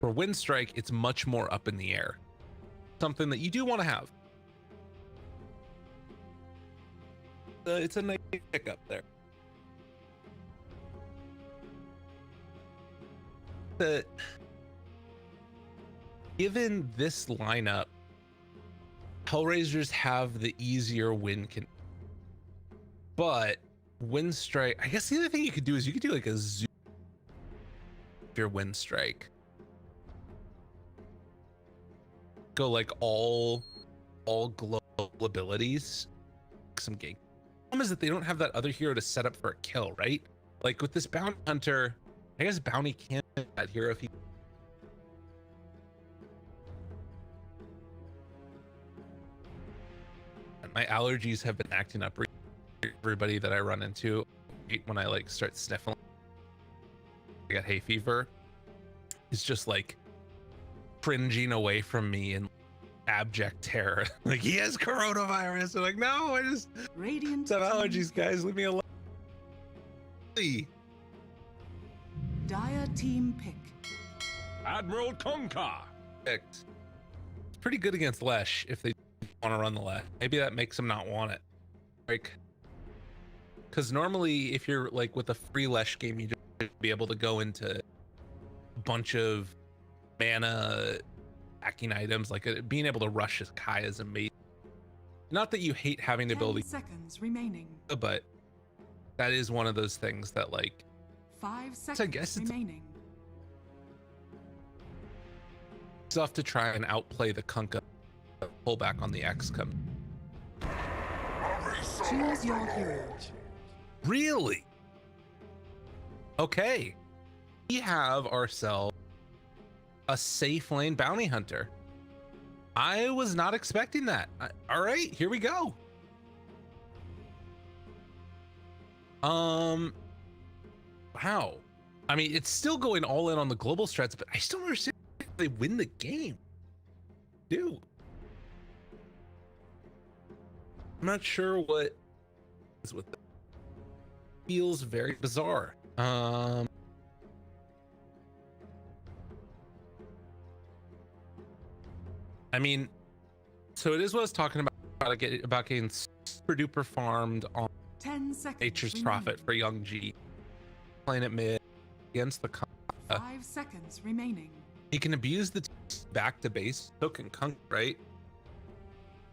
For Winstrike, it's much more up in the air. Something that you do want to have. It's a nice pickup there. But given this lineup, Hellraisers have the easier win but Winstrike, I guess the other thing you could do is you could do like a zoom if you're Winstrike. Go like all global abilities. Some game. The problem is that they don't have that other hero to set up for a kill, right? Like with this bounty hunter, I guess bounty can't be that hero if he. My allergies have been acting up. Everybody that I run into when I like start sniffling, I got hay fever. It's just like cringing away from me in abject terror. Like, he has coronavirus. I'm like, no, I just have allergies, guys. Leave me alone. Dire team pick. Admiral Tonka. It's pretty good against Lesh if they want to run the Lesh. Maybe that makes them not want it. Like, because normally if you're like with a free Lesh game, you just be able to go into a bunch of mana hacking items. Like being able to rush as Kai is amazing. Not that you hate having the ability. 10 seconds remaining. But that is one of those things that like 5 seconds I guess it's remaining. Tough to try and outplay the Kunkka pullback on the X come. Choose your hero. Really? Okay. We have ourselves a safe lane bounty hunter. I was not expecting that. All right, here we go. Wow. I mean, it's still going all in on the global strats, but I still don't understand if they win the game. Dude. I'm not sure what is with that. Feels very bizarre. I mean, so it is what I was talking about getting super duper farmed on 10 seconds Nature's remaining. Prophet for Young G. Playing it mid against the 5 seconds remaining. he can abuse the back to base. So can Kunk, right?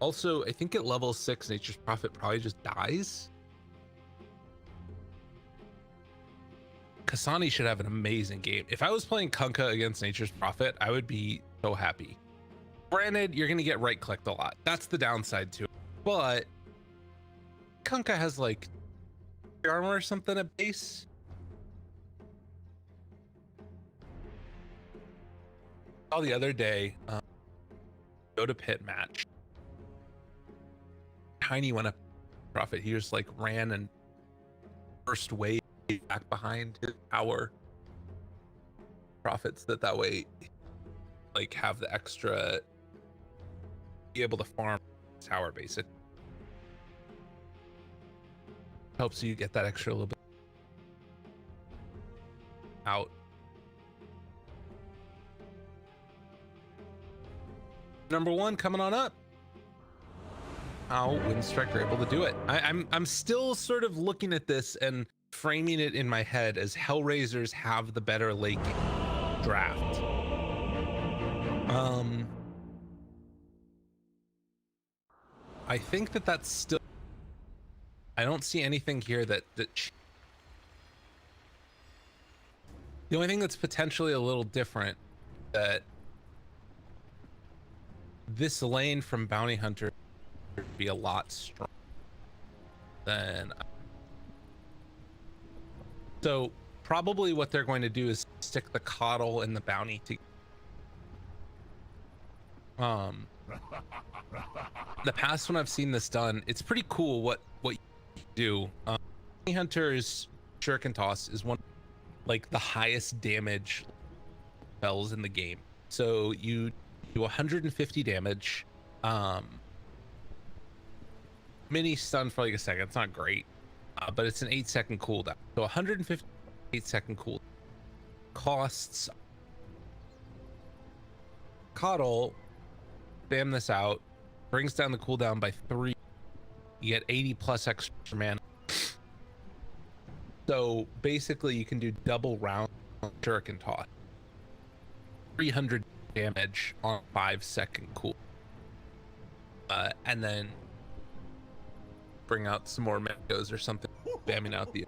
Also, I think at level 6, Nature's Prophet probably just dies. Kasani should have an amazing game. If I was playing Kunkka against Nature's Prophet, I would be so happy. Granted, you're going to get right clicked a lot. That's the downside to it. But Kunkka has like armor or something at base. Saw the other day, go to pit match. Tiny went up Prophet. He just like ran and first wave back behind his tower. Prophets that way like have the extra be able to farm tower basic. Helps you get that extra little bit out. Number 1 coming on up. How Winstrike are able to do it. I'm still sort of looking at this and framing it in my head as Hellraisers have the better late game draft. I think that's still. I don't see anything here that. The only thing that's potentially a little different that this lane from Bounty Hunter would be a lot stronger than. So probably what they're going to do is stick the Coddle and the Bounty together. The past when I've seen this done, it's pretty cool what you do. Bounty Hunter's Shuriken Toss is one like the highest damage spells in the game. So you do 150 damage, mini stun for like a second. It's not great, but it's an 8-second cooldown. So 150 8-second cooldown costs Coddle, spam this out, brings down the cooldown by 3. You get 80 plus extra mana. So basically you can do double round shuriken toss. 300 damage on 5-second cool. And then bring out some more mangoes or something, spamming out the,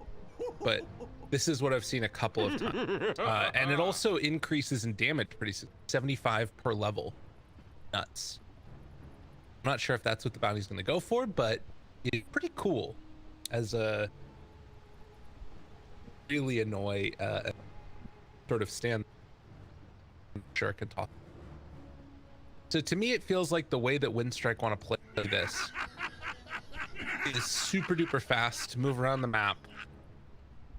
but this is what I've seen a couple of times. And it also increases in damage pretty 75 per level. Nuts. I'm not sure if that's what the bounty's going to go for, but it's pretty cool as a really annoy sort of stand shuriken toss. So to me, it feels like the way that Winstrike want to play this is super duper fast, move around the map,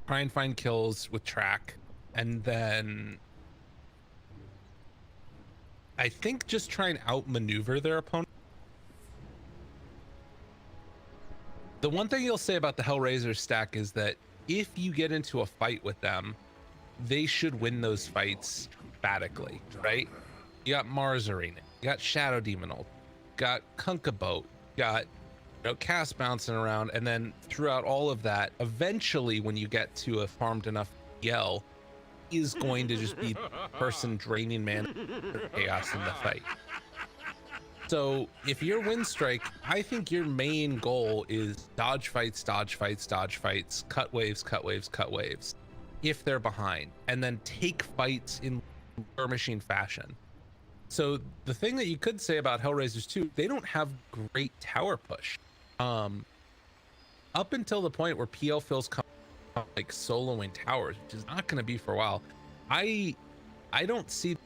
try and find kills with track, and then I think just try and outmaneuver their opponent. The one thing you'll say about the Hellraisers stack is that if you get into a fight with them, they should win those fights emphatically, right? You got Mars Arena, you got Shadow Demon ult, got Kunkka-Boat, got cast bouncing around, and then throughout all of that, eventually when you get to a farmed enough yell, is going to just be person draining man chaos in the fight. So if you're Winstrike, I think your main goal is dodge fights, dodge fights, dodge fights, cut waves, cut waves, cut waves, if they're behind, and then take fights in machine fashion. So the thing that you could say about Hellraisers 2, they don't have great tower push. Up until the point where PL fills come like soloing towers, which is not going to be for a while. I don't see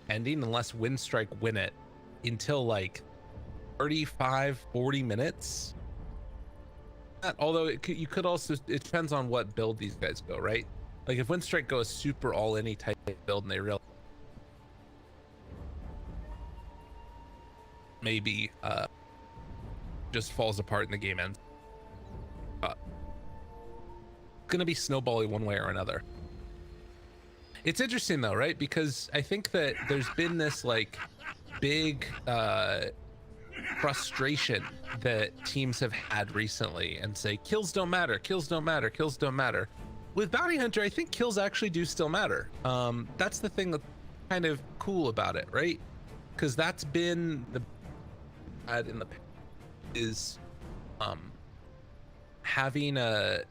ending unless Winstrike win it until like 35-40 minutes. Although you could also, it depends on what build these guys go, right? Like if Winstrike goes super all any type of build and they realize maybe just falls apart and the game ends. It's gonna be snowballing one way or another. It's interesting though, right? Because I think that there's been this like big frustration that teams have had recently and say kills don't matter, kills don't matter, kills don't matter. With Bounty Hunter, I think kills actually do still matter. That's the thing that's kind of cool about it, right? Because that's been the bad in the past is having a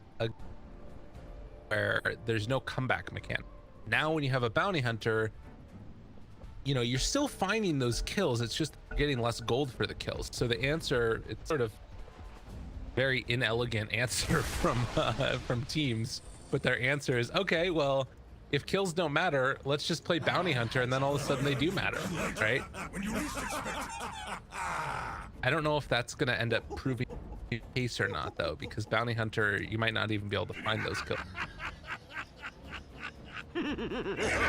where there's no comeback mechanic. Now when you have a Bounty Hunter, you know, you're still finding those kills, it's just getting less gold for the kills. So the answer, it's sort of very inelegant answer from teams, but their answer is, okay, well, if kills don't matter, let's just play Bounty Hunter, and then all of a sudden they do matter, right? I don't know if that's gonna end up proving the case or not though, because Bounty Hunter, you might not even be able to find those kills. So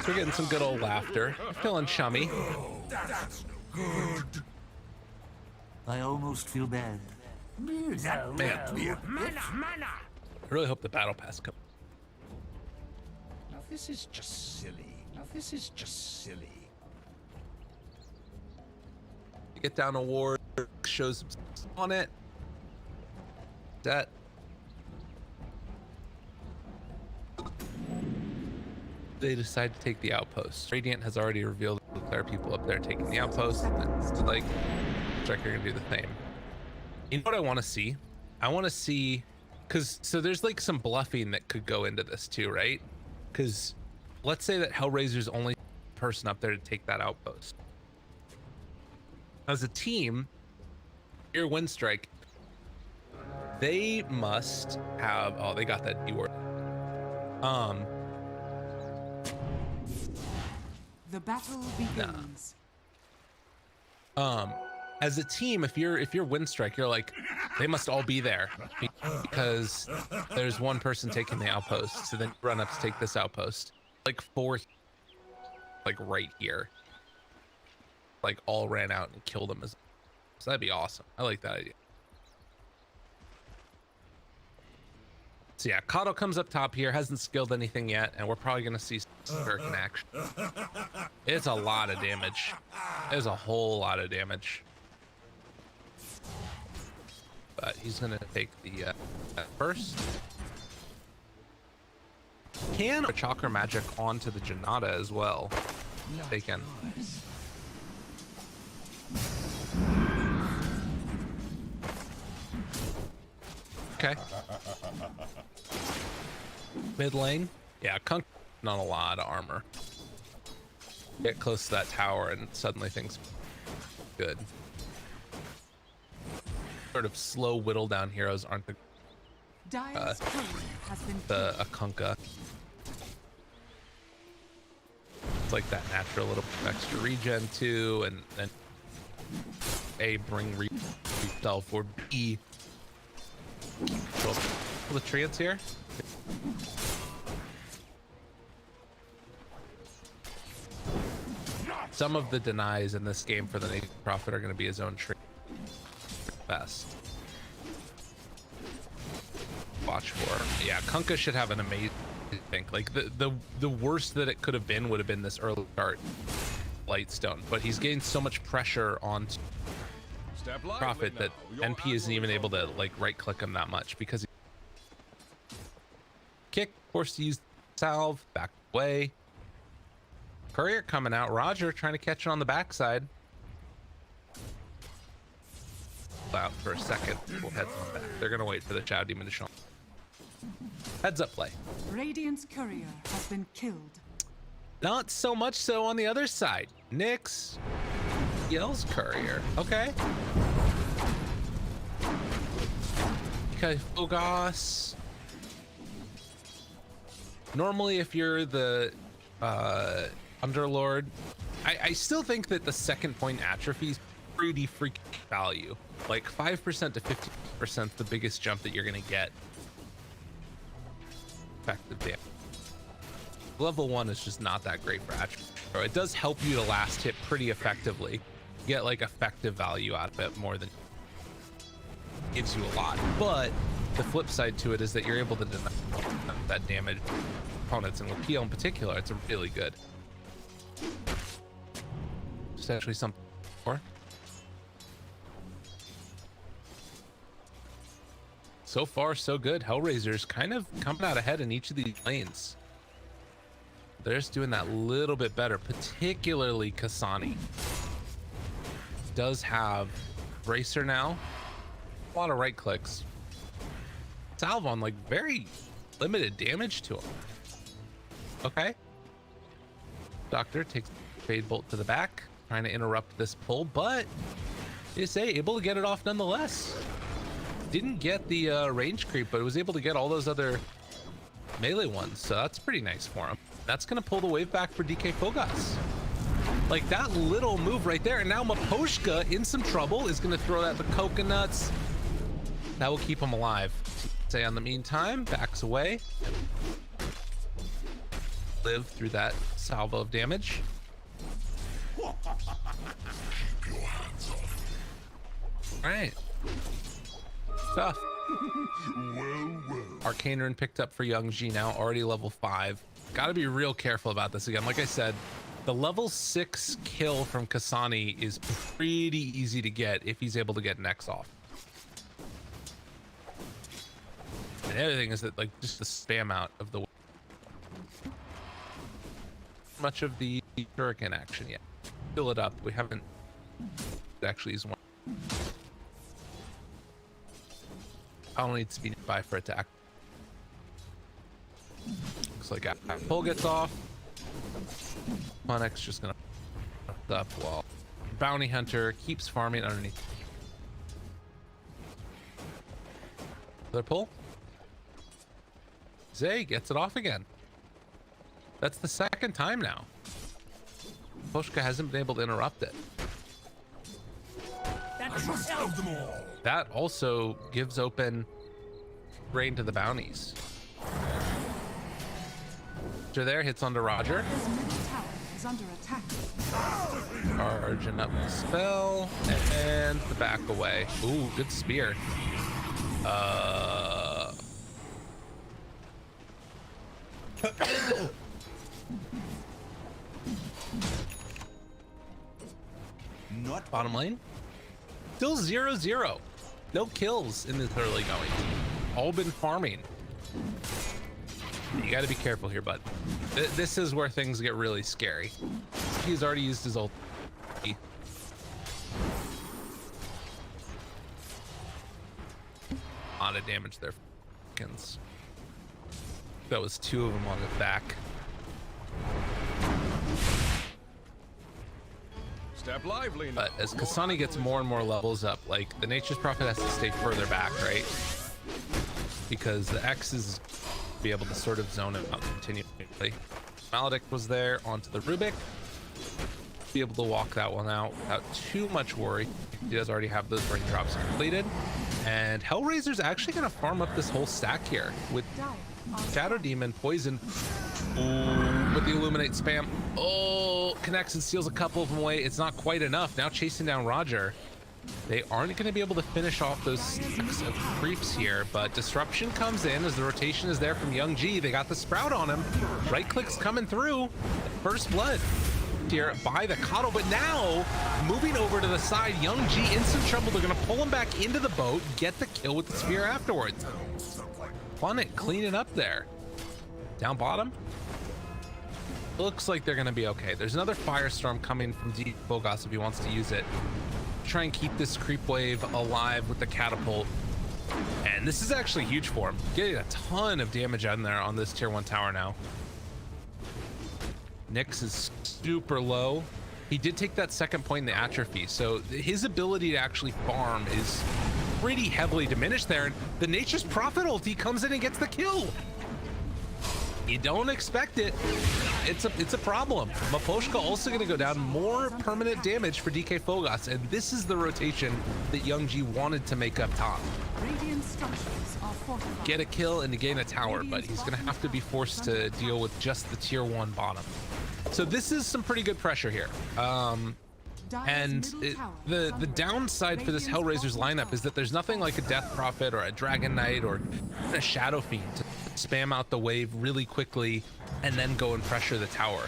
we're getting some good old laughter. We're feeling chummy. That's good. I almost feel bad. Man, I really hope the battle pass comes. Now this is just silly. Now this is just silly. Get down a ward, shows on it. That. They decide to take the outpost. Radiant has already revealed that there are people up there taking the outpost. It's like, Striker gonna do the same. You know what I want to see? I want to see, because so there's like some bluffing that could go into this too, right? Because let's say that Hellraiser's only person up there to take that outpost. As a team, your Winstrike, they must have. Oh, they got that D word. The battle begins. As a team, if you're Winstrike, you're like, they must all be there because there's one person taking the outpost. So then you run up to take this outpost, like 4, like right here, like all ran out and killed them. So that'd be awesome. I like that idea. So yeah, Kato comes up top here, hasn't skilled anything yet, and we're probably gonna see Berk in action. It's a lot of damage. There's a whole lot of damage. But he's gonna take the first. Can Chakra Magic onto the Janata as well. They can. Okay. Mid lane. Yeah, Kunk not a lot of armor. Get close to that tower and suddenly things good. Sort of slow whittle down heroes aren't the Dire's courier has been the Akunka. It's like that natural little extra regen too, and then A, bring yourself, or B, the treants here. Some of the denies in this game for the Naked Prophet are going to be his own tree. Best. Watch for. Yeah, Kunkka should have an amazing thing. Like the worst that it could have been would have been this early start Lightstone, but he's gained so much pressure on Prophet that NP isn't even able to like right click him that much because he kick, forced to use salve, back away. Courier coming out, Roger trying to catch it on the backside. Out for a second, we'll head back. They're gonna wait for the Chow Demon to show. Heads up play. Radiant's courier has been killed. Not so much so on the other side. Nyx yells courier. Okay. Okay, Fogos. Normally, if you're the Underlord, I still think that the second point atrophy is pretty freaking value. Like 5% to 50% the biggest jump that you're gonna get. Effective damage. Level 1 is just not that great for atrophy. So it does help you to last hit pretty effectively. Get like effective value out of it more than gives you a lot. But the flip side to it is that you're able to deny that damage opponents, and with PL in particular, it's a really good. Essentially something more. So far, so good. Hellraisers kind of coming out ahead in each of these lanes. They're just doing that little bit better, particularly Kasani. Does have Bracer now. A lot of right clicks. Salve on like very limited damage to him. Okay. Doctor takes Fade Bolt to the back, trying to interrupt this pull, but ESA able to get it off nonetheless. Didn't get the range creep, but was able to get all those other melee ones, so that's pretty nice for him. That's gonna pull the wave back for DK Fogos. Like that little move right there, and now Maposhka in some trouble is gonna throw out the coconuts. That will keep him alive. Say on the meantime, backs away. Live through that salvo of damage. All right. Tough. Arcane Rune picked up for Young G now, already level 5. Gotta be real careful about this again. Like I said, the level 6 kill from Kasani is pretty easy to get if he's able to get Nex off. And the other thing is that like just the spam out of the much of the Hurricane action yet. Fill it up. We haven't actually used one. I'll need to be nearby for it to act. Looks like pull gets off. Onyx just gonna up while Bounty Hunter keeps farming underneath. Another pull. Zay gets it off again. That's the second time now. Poshka hasn't been able to interrupt it. That also gives open rain to the bounties. Roger there, hits onto Roger. His middle tower is under attack. Charging up the spell and the back away. Ooh, good spear. Not Bottom lane, still 0-0. No kills in this early going. All been farming. You got to be careful here, bud. This is where things get really scary. He's already used his ult. A lot of damage there. That was 2 of them on the back. step lively now. But as Kasani gets more and more levels up, like the Nature's Prophet has to stay further back, right? Because the X is be able to sort of zone it out continually. Maledict was there onto the Rubik. Be able to walk that one out without too much worry. He does already have those raindrops completed. And Hellraiser's actually gonna farm up this whole stack here with Shadow Demon, Poison. Ooh, with the Illuminate spam. Oh, connects and steals a couple of them away. It's not quite enough. Now chasing down Roger. They aren't going to be able to finish off those stacks of creeps here, but Disruption comes in as the rotation is there from Young G. They got the Sprout on him. Right click's coming through. First blood here by the Coddle, but now moving over to the side, Young G in some trouble. They're going to pull him back into the boat, get the kill with the spear afterwards. Funnet cleaning up there. Down bottom. Looks like they're going to be okay. There's another Firestorm coming from D Bogos if he wants to use it. Try and keep this creep wave alive with the catapult. And this is actually huge for him. Getting a ton of damage in there on this tier 1 tower now. Nyx is super low. He did take that second point in the atrophy, so his ability to actually farm is pretty heavily diminished there. And the Nature's Prophet ulti comes in and gets the kill. You don't expect it. It's a problem. Maposhka also going to go down. More permanent damage for DK Fogos, and this is the rotation that Young G wanted to make up top. Radiant structures are fortified. Get a kill and to gain a tower, but he's going to have to be forced to deal with just the tier 1 bottom. So this is some pretty good pressure here. And the downside for this Hellraisers lineup is that there's nothing like a Death Prophet or a Dragon Knight or a Shadow Fiend to spam out the wave really quickly and then go and pressure the tower.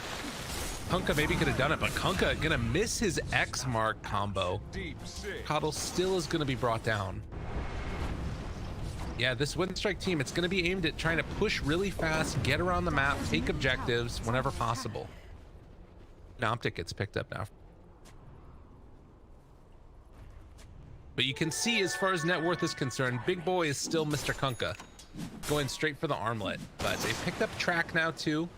Kunkka maybe could have done it, but Kunkka gonna miss his X mark combo. Coddle still is gonna be brought down. Yeah, this Winstrike team, it's gonna be aimed at trying to push really fast, get around the map, take objectives whenever possible. Optic gets picked up now. But you can see, as far as net worth is concerned, Big Boy is still Mr. Kunkka, going straight for the armlet. But they picked up track now too.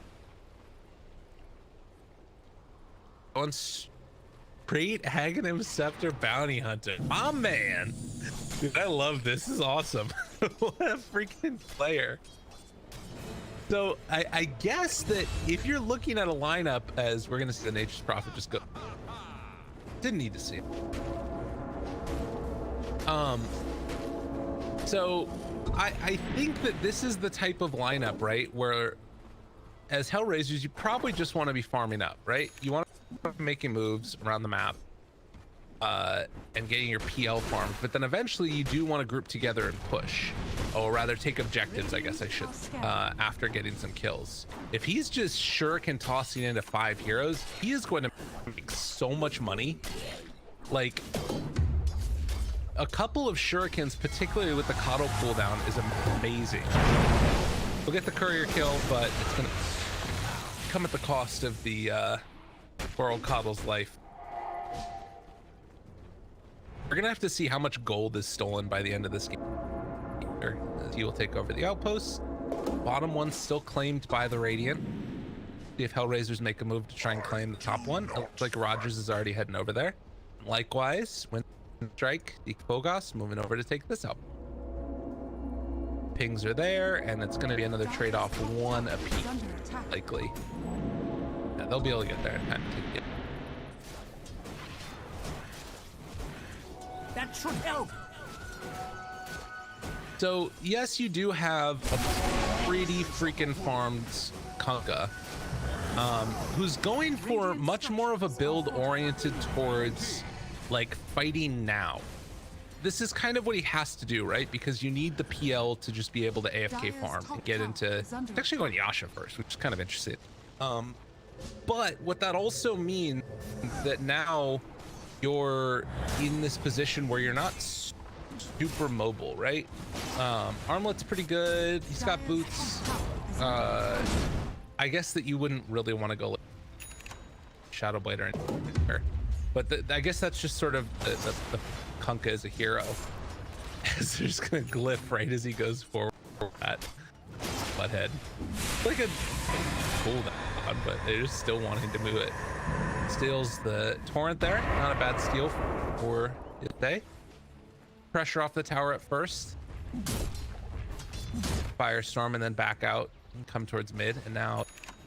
Going straight Aghanim Scepter Bounty Hunter. My man. Dude, I love this. This is awesome. What a freaking player. So I guess that if you're looking at a lineup as we're gonna see the Nature's Prophet just go. Didn't need to see it. So I think that this is the type of lineup, right, where as Hellraisers you probably just want to be farming up, right? You want to be making moves around the map and getting your PL farmed, but then eventually you do want to group together and push, or rather take objectives, I guess I should, after getting some kills. If he's just shuriken tossing into 5 heroes, he is going to make so much money. Like, a couple of shurikens, particularly with the Coddle cooldown, is amazing. We'll get the courier kill, but it's gonna come at the cost of the poor old Coddle's life. We're gonna have to see how much gold is stolen by the end of this game. He will take over the outposts. Bottom one's still claimed by the Radiant. See if Hellraisers make a move to try and claim the top one. It looks like Rogers is already heading over there. Likewise, Winstrike, Bogos moving over to take this out. Pings are there, and it's going to be another trade-off, 1 apiece, likely. Yeah, they'll be able to get there in time to take it. That should help. So yes, you do have a pretty freaking farmed Kunkka, who's going for much more of a build oriented towards like fighting now. this is kind of what he has to do, right? Because you need the PL to just be able to AFK farm and get into actually going Yasha first, which is kind of interesting. But what that also means that now you're in this position where you're not super mobile, right? Armlet's pretty good. He's got boots. I guess that you wouldn't really want to go like Shadow Blade or anything there. But I guess that's just sort of the Kunkka is a hero. So they're just gonna glyph right as he goes forward at Butthead. Like a cool down, but they're just still wanting to move it. Steals the Torrent there. Not a bad steal for his day. Pressure off the tower at first. Firestorm and then back out and come towards mid. And now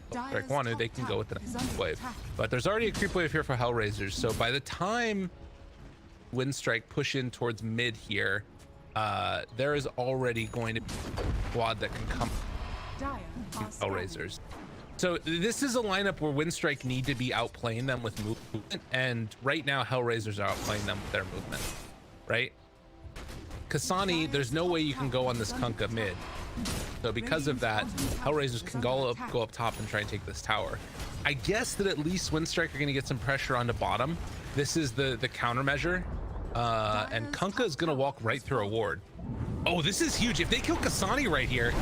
Strike Wanu, they can go with the next wave. But there's already a creep wave here for Hellraisers. So by the time Winstrike push in towards mid here, there is already going to be a squad that can come Hellraisers. So this is a lineup where Winstrike need to be outplaying them with movement, and right now Hellraisers are outplaying them with their movement, right? Kasani, there's no way you can go on this Kunkka mid. So because of that, Hellraisers can go up top and try and take this tower. I guess that at least Winstrike are going to get some pressure onto bottom. This is the countermeasure. And Kunkka is going to walk right through a ward. Oh, this is huge. If they kill Kasani right here,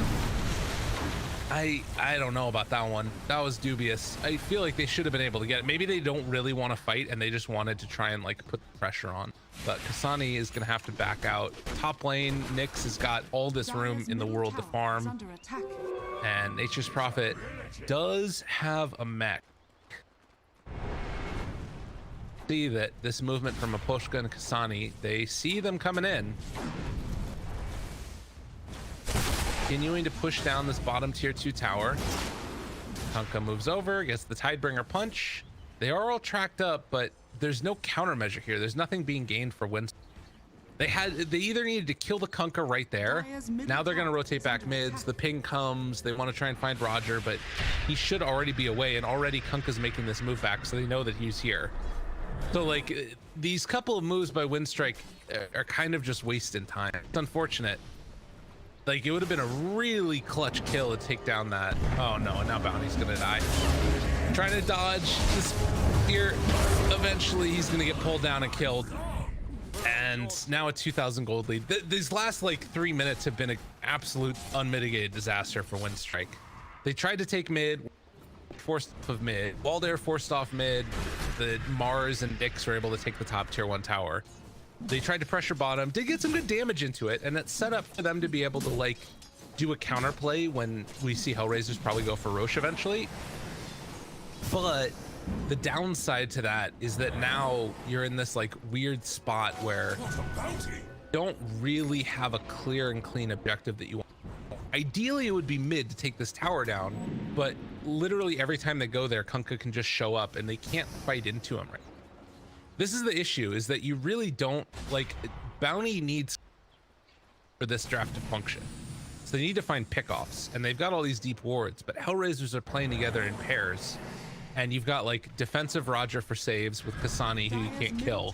I don't know about that one. That was dubious. I feel like they should have been able to get it. Maybe they don't really want to fight and they just wanted to try and like put the pressure on. But Kasani is going to have to back out. Top lane, Nyx has got all this room in the world to farm. And Nature's Prophet does have a mech. See that this movement from Aposhka and Kasani, they see them coming in. Continuing to push down this bottom tier 2 tower. Kunkka moves over, gets the Tidebringer punch. They are all tracked up, but there's no countermeasure here. There's nothing being gained for Winstrike. They either needed to kill the Kunkka right there. Now they're gonna rotate back mids. The ping comes. They want to try and find Roger, but he should already be away, and already Kunkka's making this move back, so they know that he's here. So like these couple of moves by Winstrike are kind of just wasting time. It's unfortunate. Like it would have been a really clutch kill to take down that. Oh no, now Bounty's gonna die. Trying to dodge this here. Eventually he's gonna get pulled down and killed. And now a 2,000 gold lead. These last like 3 minutes have been an absolute unmitigated disaster for Winstrike. They tried to take mid, forced off of mid. While they're forced off mid, the Mars and Dix were able to take the top tier 1 tower. They tried to pressure bottom, did get some good damage into it, and it's set up for them to be able to like do a counterplay when we see Hellraisers probably go for Roche eventually. But the downside to that is that now you're in this like weird spot where you don't really have a clear and clean objective that you want. Ideally it would be mid to take this tower down, but literally every time they go there, Kunkka can just show up and they can't fight into him right. This is the issue, is that you really don't like Bounty needs for this draft to function. So they need to find pickoffs, and they've got all these deep wards, but Hellraisers are playing together in pairs. And you've got like defensive Roger for saves with Kasani, who you can't kill.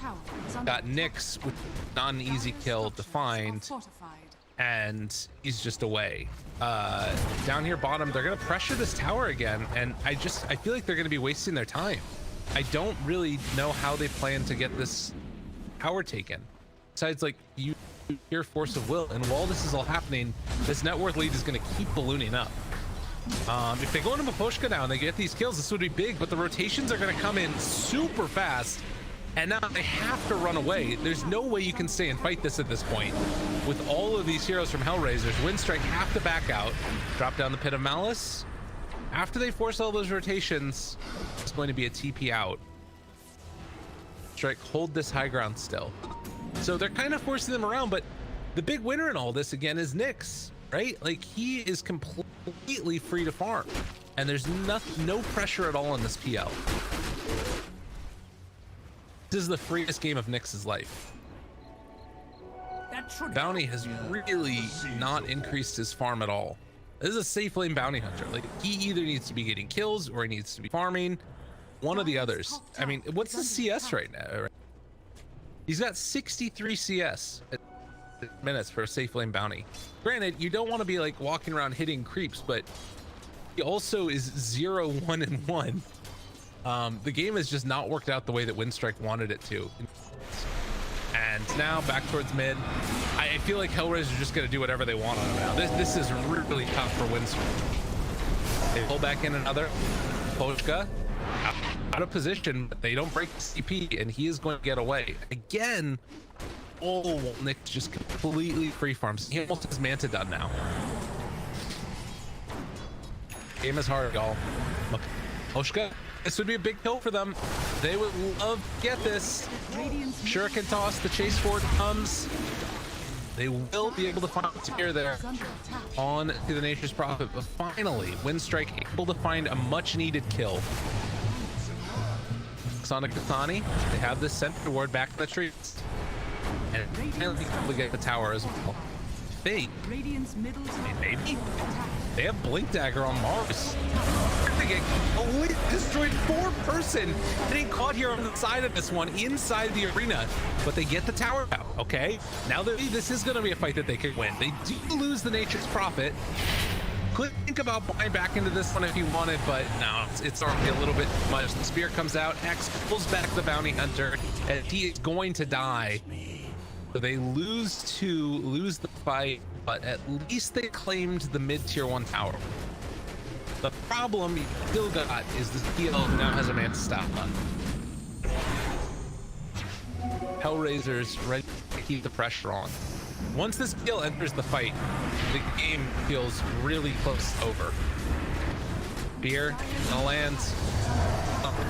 Got Nyx with not an easy kill to find, and he's just away. Down here bottom, they're gonna pressure this tower again, and I feel like they're gonna be wasting their time. I don't really know how they plan to get this tower taken. Besides, like, you hear force of will, and while this is all happening, this net worth lead is going to keep ballooning up. If they go into Maposhka now and they get these kills, this would be big, but the rotations are going to come in super fast, and now they have to run away. There's no way you can stay and fight this at this point. With all of these heroes from Hellraisers, Winstrike have to back out, drop down the Pit of Malice. After they force all those rotations, it's going to be a TP out. Strike, hold this high ground still. So they're kind of forcing them around, but the big winner in all this again is Nyx, right? Like he is completely free to farm, and there's no pressure at all on this PL. This is the freest game of Nyx's life. Bounty has really not increased his farm at all. This is a safe lane bounty hunter. Like he either needs to be getting kills or he needs to be farming. One of the others. I mean, what's the CS right now? He's got 63 CS minutes for a safe lane bounty. Granted, you don't want to be like walking around hitting creeps, but he also is 0-1-1. The game has just not worked out the way that Winstrike wanted it to. And now back towards mid. I feel like Hellraisers are just going to do whatever they want on him now. This is really tough for Winstrike. They pull back in another. Poshka out of position, but they don't break the CP, and he is going to get away. Again, Nick's just completely free farms. He almost has Manta done now. Game is hard, y'all. Poshka, this would be a big kill for them. They would love to get this. Shuriken toss, the chase forward comes. They will be able to find Tier there on to the Nature's Prophet, but finally, Winstrike able to find a much-needed kill. Sonic Kasani, they have this sent ward back to the trees. And finally able to get the tower as well. Maybe they have Blink Dagger on Mars. They get completely destroyed. 4-person getting caught here on the side of this one inside the arena, but they get the tower out. Okay, now this is going to be a fight that they could win. They do lose the Nature's Prophet. Could think about buying back into this one if you wanted, but no, it's already a little bit much. The spear comes out. X pulls back the bounty hunter, and he is going to die. So they lose the fight, but at least they claimed the mid tier 1 tower. The problem you still got is the heal now has a man to stop on. Hellraisers ready to keep the pressure on. Once this kill enters the fight, the game feels really close to over. Spear gonna land.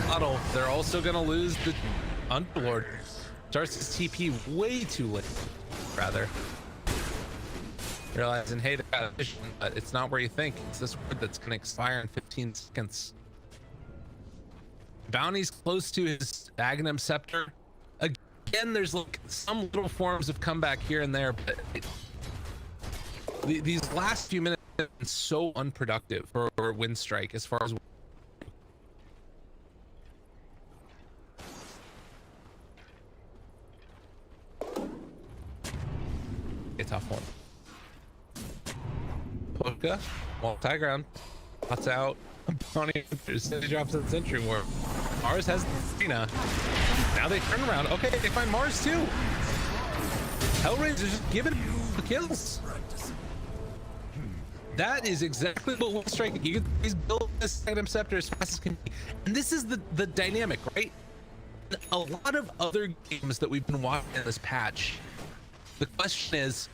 Huddle. They're also gonna lose the Underlord. Starts his TP way too late, rather. Realizing, hey, they got a vision, but it's not where you think. It's this word that's gonna expire in 15 seconds. Bounty's close to his Aghanim Scepter. Again, there's like some little forms of comeback here and there, but these last few minutes have been so unproductive for Winstrike as far as a tough one. Polka, multi ground, pots out. Bounty drops that Sentry Warp. Mars has the arena. Now they turn around. Okay, they find Mars too. Hellraisers just giving the kills. That is exactly what Winstrike. He's built this Aghanim Scepter as fast as can be. And this is the dynamic, right? A lot of other games that we've been watching in this patch, the question is,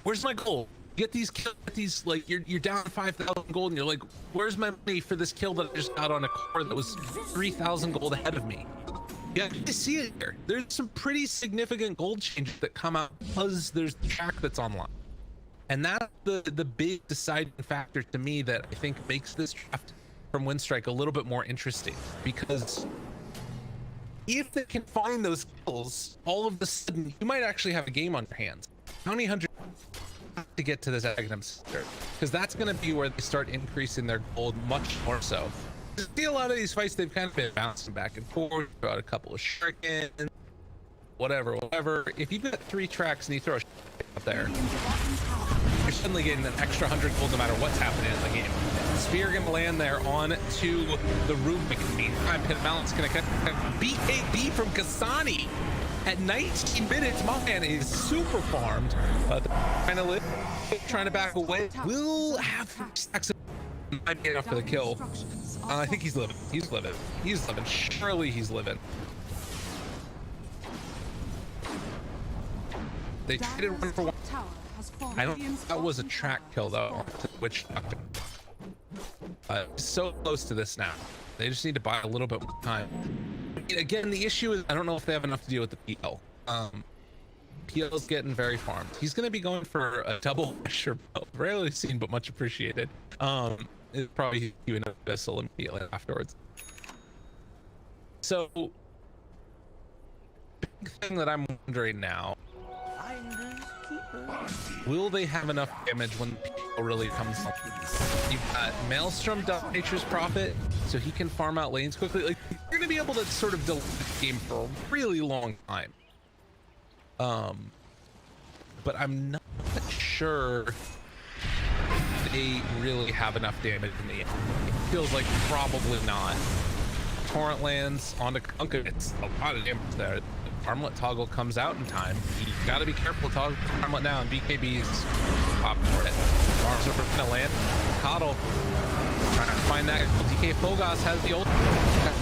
where's my goal? Get these kills, like you're down 5,000 gold and you're like, where's my money for this kill that I just got on a core that was 3,000 gold ahead of me? Yeah, I see it here. There's some pretty significant gold changes that come out because there's the track that's online. And that's the big deciding factor to me that I think makes this draft from Winstrike a little bit more interesting, because if they can find those kills, all of a sudden you might actually have a game on your hands. Bounty Hunter to get to this Aghanim Scepter, because that's going to be where they start increasing their gold much more so. You see a lot of these fights, they've kind of been bouncing back and forth, got a couple of shurikens, whatever. If you get 3 tracks and you throw a up there, you're suddenly getting an extra 100 gold no matter what's happening in the game. Spear gonna land there on to the Rubik. Meantime, Parimatch gonna catch BKB from Kasani. At 19 minutes, my man is super farmed. Trying to back away. Will have 3 stacks of might be enough for the kill. I think he's living. He's living. Surely he's living. They traded 1 for 1. I don't think that was a track kill though. Witch Doctor. So close to this now. They just need to buy a little bit more time. Again, the issue is I don't know if they have enough to deal with the PL. PL's getting very farmed. He's going to be going for a double pressure belt. Rarely seen, but much appreciated. It's probably you and Vessel immediately afterwards. So, big thing that I'm wondering now: will they have enough damage when the PL really comes up? You've got Maelstrom, Nature's Prophet, so he can farm out lanes quickly. Like, you're going to be able to sort of delay the game for a really long time. But I'm not sure they really have enough damage in the end. It feels like probably not. Torrent lands onto Kunkka. It's a lot of damage there. The armlet toggle comes out in time. You gotta be careful toggle armlet down. BKB's pop for it. Arms are gonna land. Coddle trying to find that. DK Fogos has the ult.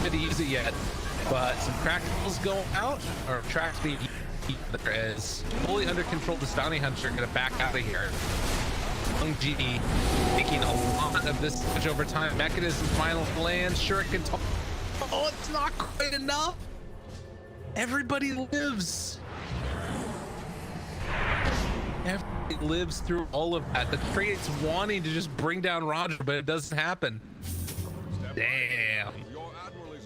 Not to use it yet, but some crackles going out, or tracks being there is fully under control. This bounty hunter gonna back out of here. Young G taking a lot of this damage over time. Mechanism final lands. Shuriken. Oh, it's not quite enough. Everybody lives. Everybody lives through all of that. The trade's wanting to just bring down Roger, but it doesn't happen. Damn.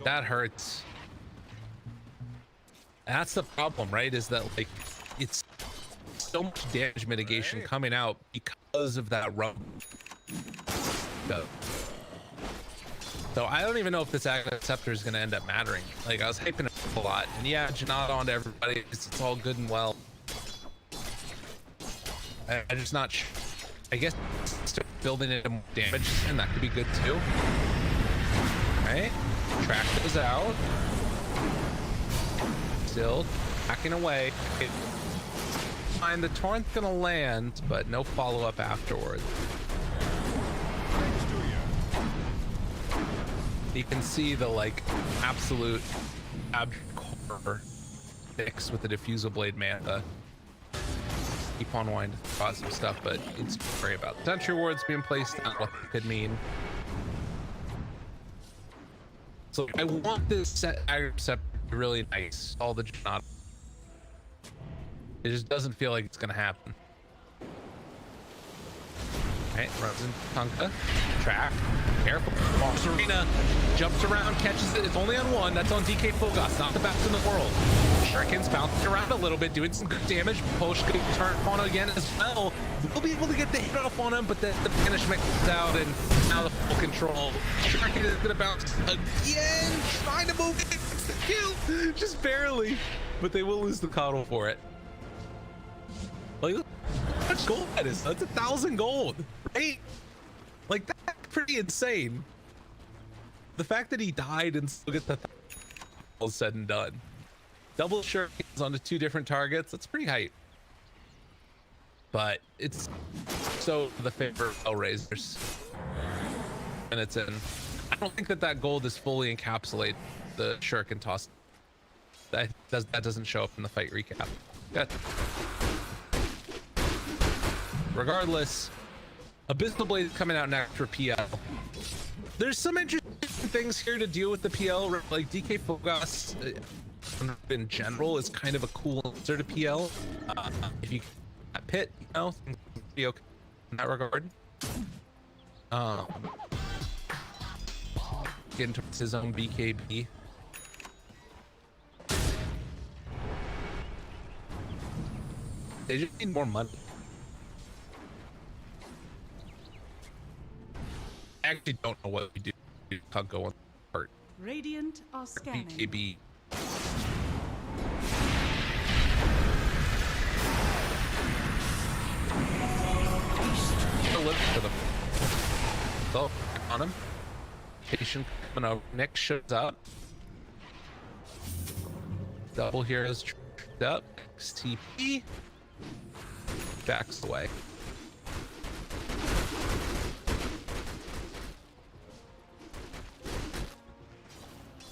That hurts. That's the problem, right? Is that like it's so much damage mitigation coming out because of that run. So I don't even know if this Aghanim Scepter is going to end up mattering. Like, I was hyping it a lot, and yeah, Janata onto everybody. It's all good and well. I'm just not sure. I guess start building into more damage, and that could be good too. Right? Track those out. Still hacking away. Fine, the torrent's gonna land, but no follow-up afterwards. You can see the like absolute core fix with the diffusal blade manta. Keep on wanting to cause some stuff, but it's worry about the sentry wards being placed on what it could mean. So I want this set Aghanim Scepter to be really nice. All the Janata. It just doesn't feel like it's gonna happen. Okay, runs into Kunkka. Track. Careful. Walks Arena. Jumps around, catches it. It's only on one. That's on DK Fogos. Not the best in the world. Shuriken's bouncing around a little bit, doing some good damage. Posh could turn on again as well. We'll be able to get the hit off on him, but the banishment comes out, and now the full control. Shuriken is gonna bounce again, trying to move it. The kill, just barely, but they will lose the coddle for it. Like, look how much gold that is. That's 1,000 gold, right? Like, that's pretty insane. The fact that he died and still get the all said and done. Double shurikens onto 2 different targets. That's pretty hype. But it's so the favor of Hellraisers. And it's in. I don't think that that gold is fully encapsulate the shuriken toss. That doesn't show up in the fight recap. Good. Regardless, Abyssal Blade is coming out next for PL. There's some interesting things here to deal with the PL, like DK Fogos in general is kind of a cool answer to PL. If you get pit, you know, things will be okay in that regard. Get into his own BKB. They just need more money. I actually don't know what we do. Can't go on part. Radiant are scanning. BKB. Look for the so on him. Patient coming over. Nick shows up. Double heroes tripped up. XTP. Backs away.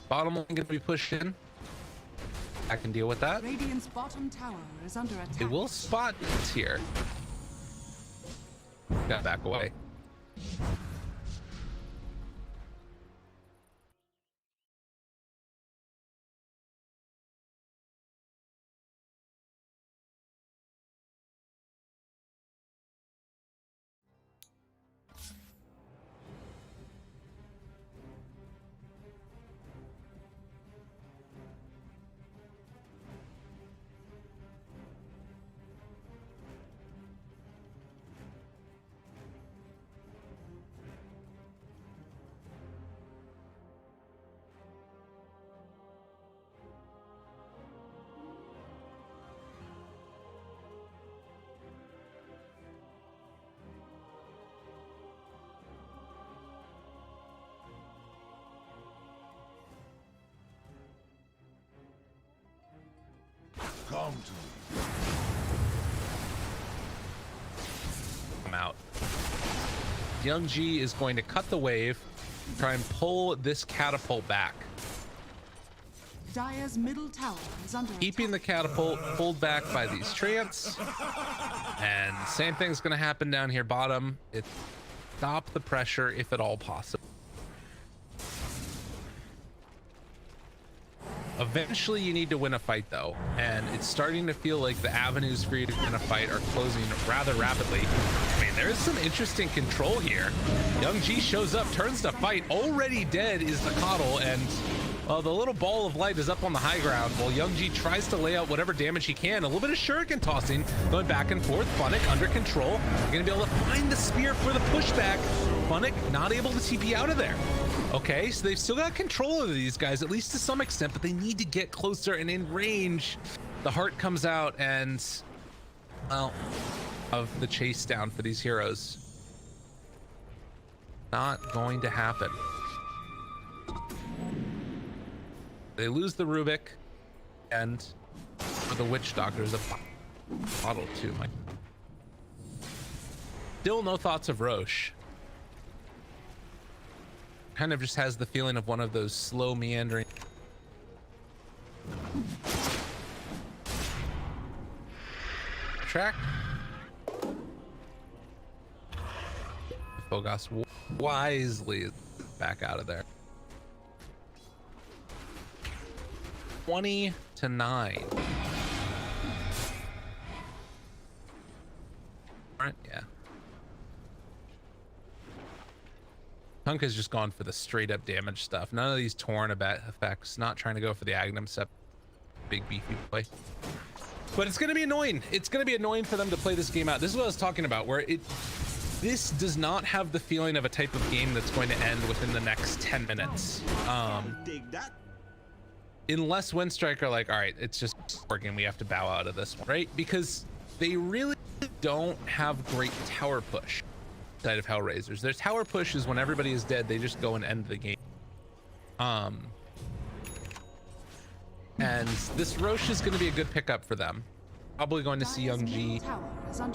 Bottom lane gonna be pushed in. I can deal with that. Radiant's bottom tower is under attack. It will spot this here. Got back away. Come to me. Come out. Young G is going to cut the wave, try and pull this catapult back. Dire's middle tower is under Keeping the attack. catapult pulled back by these treants. And same thing's going to happen down here bottom. Stop the pressure if at all possible. Eventually you need to win a fight though, and it's starting to feel like the avenues for you to win a fight are closing rather rapidly. I mean, there is some interesting control here. Young G shows up, turns to fight. Already dead is the coddle, and the little ball of light is up on the high ground while Young G tries to lay out whatever damage he can. A little bit of shuriken tossing, going back and forth. Funnick under control. You're gonna be able to find the spear for the pushback. Funnick not able to TP out of there. Okay, so they've still got control of these guys, at least to some extent, but they need to get closer and in range. The heart comes out and, well, of the chase down for these heroes. Not going to happen. They lose the Rubik, and for the Witch Doctor, there's a bottle too. Still no thoughts of Roche. Kind of just has the feeling of one of those slow meandering. Track. Fogos wisely back out of there. 20-9. Right, yeah. Hunka's just gone for the straight up damage stuff. None of these torn effects. Not trying to go for the Agnum Sep. Big beefy play. But it's gonna be annoying. It's gonna be annoying for them to play this game out. This is what I was talking about, where this does not have the feeling of a type of game that's going to end within the next 10 minutes. Unless Winstrike are like, all right, it's just working, we have to bow out of this one, right? Because they really don't have great tower push side of Hellraisers. Their tower push is when everybody is dead, they just go and end the game. And this Roche is going to be a good pickup for them. Probably going to see Young G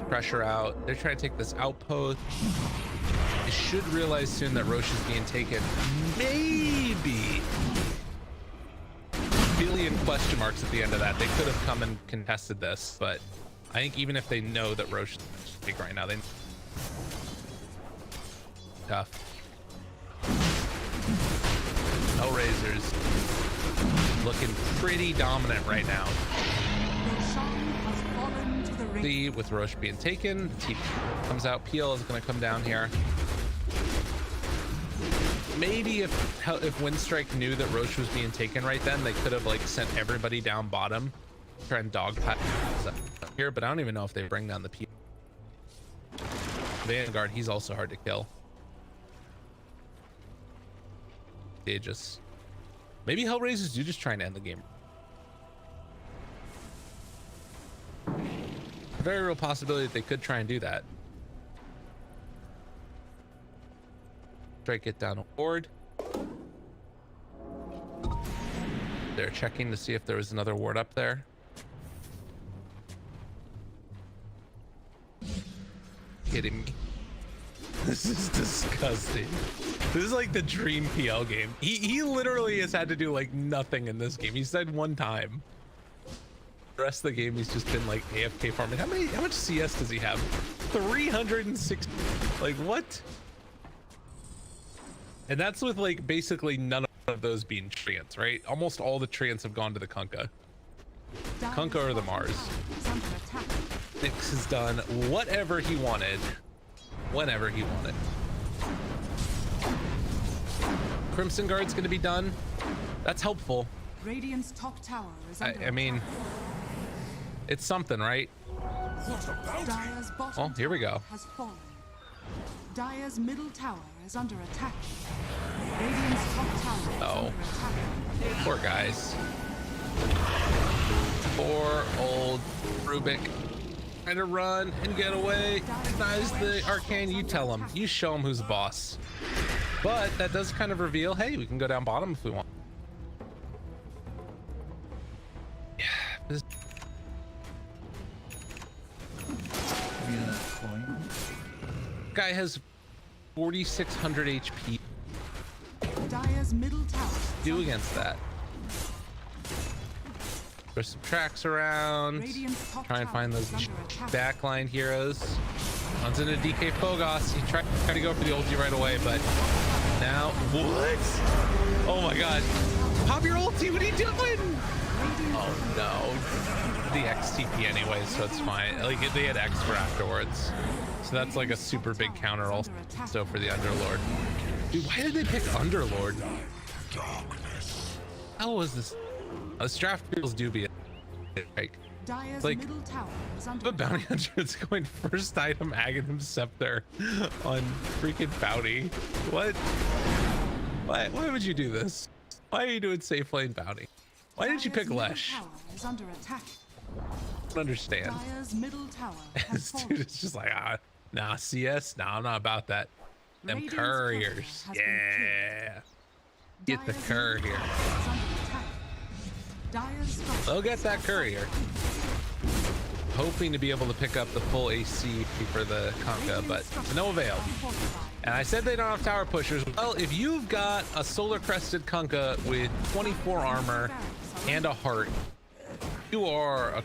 pressure out. They're trying to take this outpost. They should realize soon that Roche is being taken. Maybe billion question marks at the end of that. They could have come and contested this, but I think even if they know that Roche is big right now, they tough. Hellraisers looking pretty dominant right now. See, with Roche being taken, T comes out. PL is going to come down here. Maybe if Winstrike knew that Roche was being taken right then, they could have like sent everybody down bottom, try and dogpile here. But I don't even know if they bring down the PL. Vanguard, he's also hard to kill. They just maybe Hellraisers do just try and end the game. A very real possibility that they could try and do that. Strike it down a ward. They're checking to see if there was another ward up there. Kidding me. This is disgusting. This is like the dream PL game. He literally has had to do like nothing in this game. He said one time. The rest of the game he's just been like AFK farming. How much CS does he have? 360. Like what? And that's with like basically none of those being treants, right? Almost all the treants have gone to the Kunkka. Kunkka or the Mars. Nyx has done whatever he wanted, whenever he wanted. Crimson Guard's gonna be done. That's helpful. Radiant's top tower is under I mean, it's something, right? Dire's bottom Here we go. tower has fallen. Dire's middle tower is under attack. Radiant's top tower is under attack. Poor guys. Poor old Rubik. Trying to run and get away. Recognize the arcane. You tell him. You show him who's boss. But that does kind of reveal, hey, we can go down bottom if we want. Yeah, guy has 4,600 HP. Dire's middle tower. Do against that. Throw some tracks around. Try and find those backline heroes. Runs into DK Fogas. He tried to go for the ulti right away, but now what? Oh my god! Pop your ulti! What are you doing? Oh no! The XTP anyway, so it's fine. Like they had X for afterwards, so that's like a super big counter also for the Underlord. Dude, why did they pick Underlord? How was this? This draft feels dubious. Like the bounty hunter is going first item Aghanim Scepter on freaking bounty. What? Why would you do this? Why are you doing safe lane bounty? Why did you pick Lesh? I don't understand. This dude is just like, nah, CS? Nah, I'm not about that. Them couriers. Yeah. Get the courier. I'll get that courier. Hoping to be able to pick up the full AC for the Kunkka, but to no avail. And I said they don't have tower pushers. Well, if you've got a solar crested Kunkka with 24 armor and a heart, you are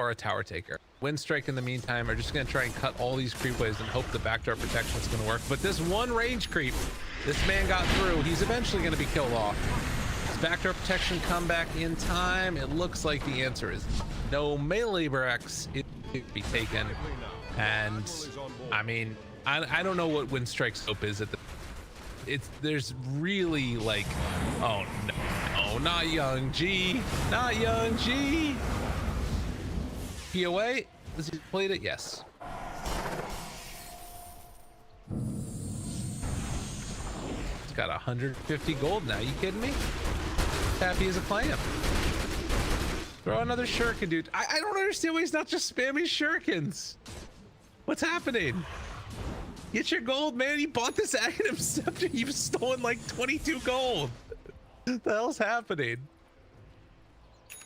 a tower taker. Winstrike in the meantime are just going to try and cut all these creep waves and hope the backdoor protection is going to work. But this one range creep, this man got through. He's eventually going to be killed off. Does backdoor protection come back in time? It looks like the answer is no. Melee X it could be taken. And I mean, I don't know what Winstrike's hope is at the. There's really like, oh no, not Young G, not Young G. POA, has he played it? Yes. He's got 150 gold now. You kidding me? Happy as a clam. Throw another shuriken, dude. I don't understand why he's not just spamming shurikens. What's happening? Get your gold, man. You bought this Aghanim Scepter. You've stolen like 22 gold. What the hell's happening?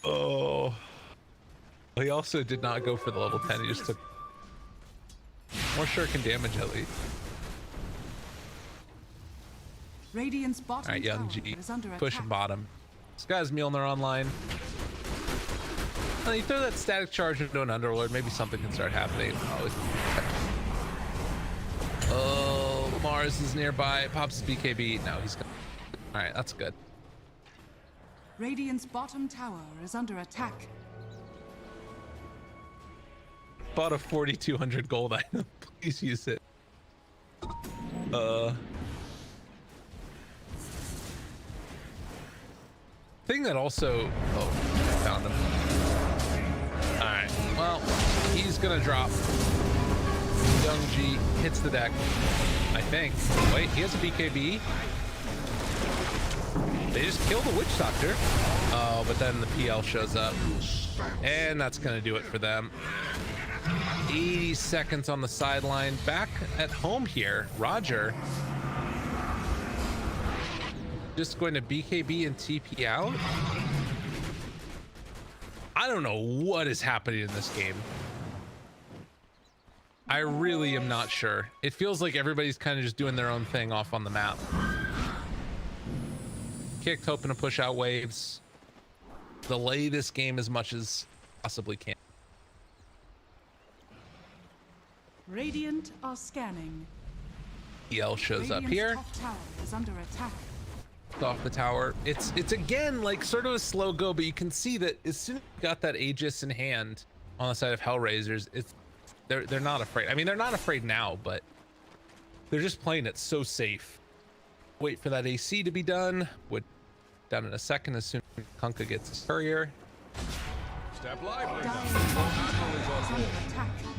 Oh. He also did not go for the level 10. He just took more shuriken damage at least. Radiant's bottom All right, Young G, pushing attack. bottom. This guy's Mjolnir online. You throw that static charge into an Underlord, maybe something can start happening. Oh, Mars is nearby. Pops his BKB. No, he's gone. All right, that's good. Radiant's bottom tower is under attack. Bought a 4,200 gold item. Please use it. Thing that also, oh, found him. All right, well, he's gonna drop. Young G hits the deck, I think. Wait, he has a BKB. They just killed the Witch Doctor. Oh, but then the PL shows up, and that's gonna do it for them. 80 seconds on the sideline. Back at home here, Roger just going to BKB and TP out. I don't know what is happening in this game. I really am not sure. It feels like everybody's kind of just doing their own thing off on the map. Kicked, hoping to push out waves. Delay this game as much as possibly can. Radiant are scanning. EL shows up Radiant's here. top tower is under attack. Off the tower. It's again like sort of a slow go, but you can see that as soon as you got that Aegis in hand on the side of Hellraisers, they're not afraid. I mean, they're not afraid now, but they're just playing it so safe. Wait for that AC to be done. Would done in a second as soon as Kunkka gets his courier. Step lively.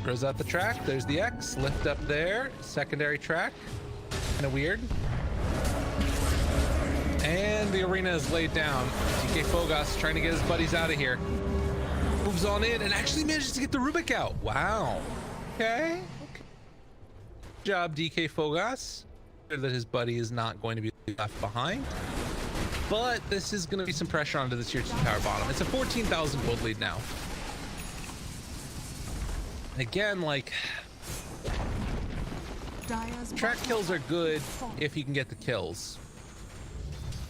Throws out the track. There's the X. Lift up there. Secondary track. Kind of weird. And the arena is laid down. DK Fogas trying to get his buddies out of here. Moves on in and actually manages to get the Rubik out. Wow. Okay. Good job, DK Fogas. That his buddy is not going to be left behind. But this is going to be some pressure onto the tier 2 tower bottom. It's a 14,000 gold lead now. Again, like, Dire's Track bottom kills are tower good has fallen. if you can get the kills.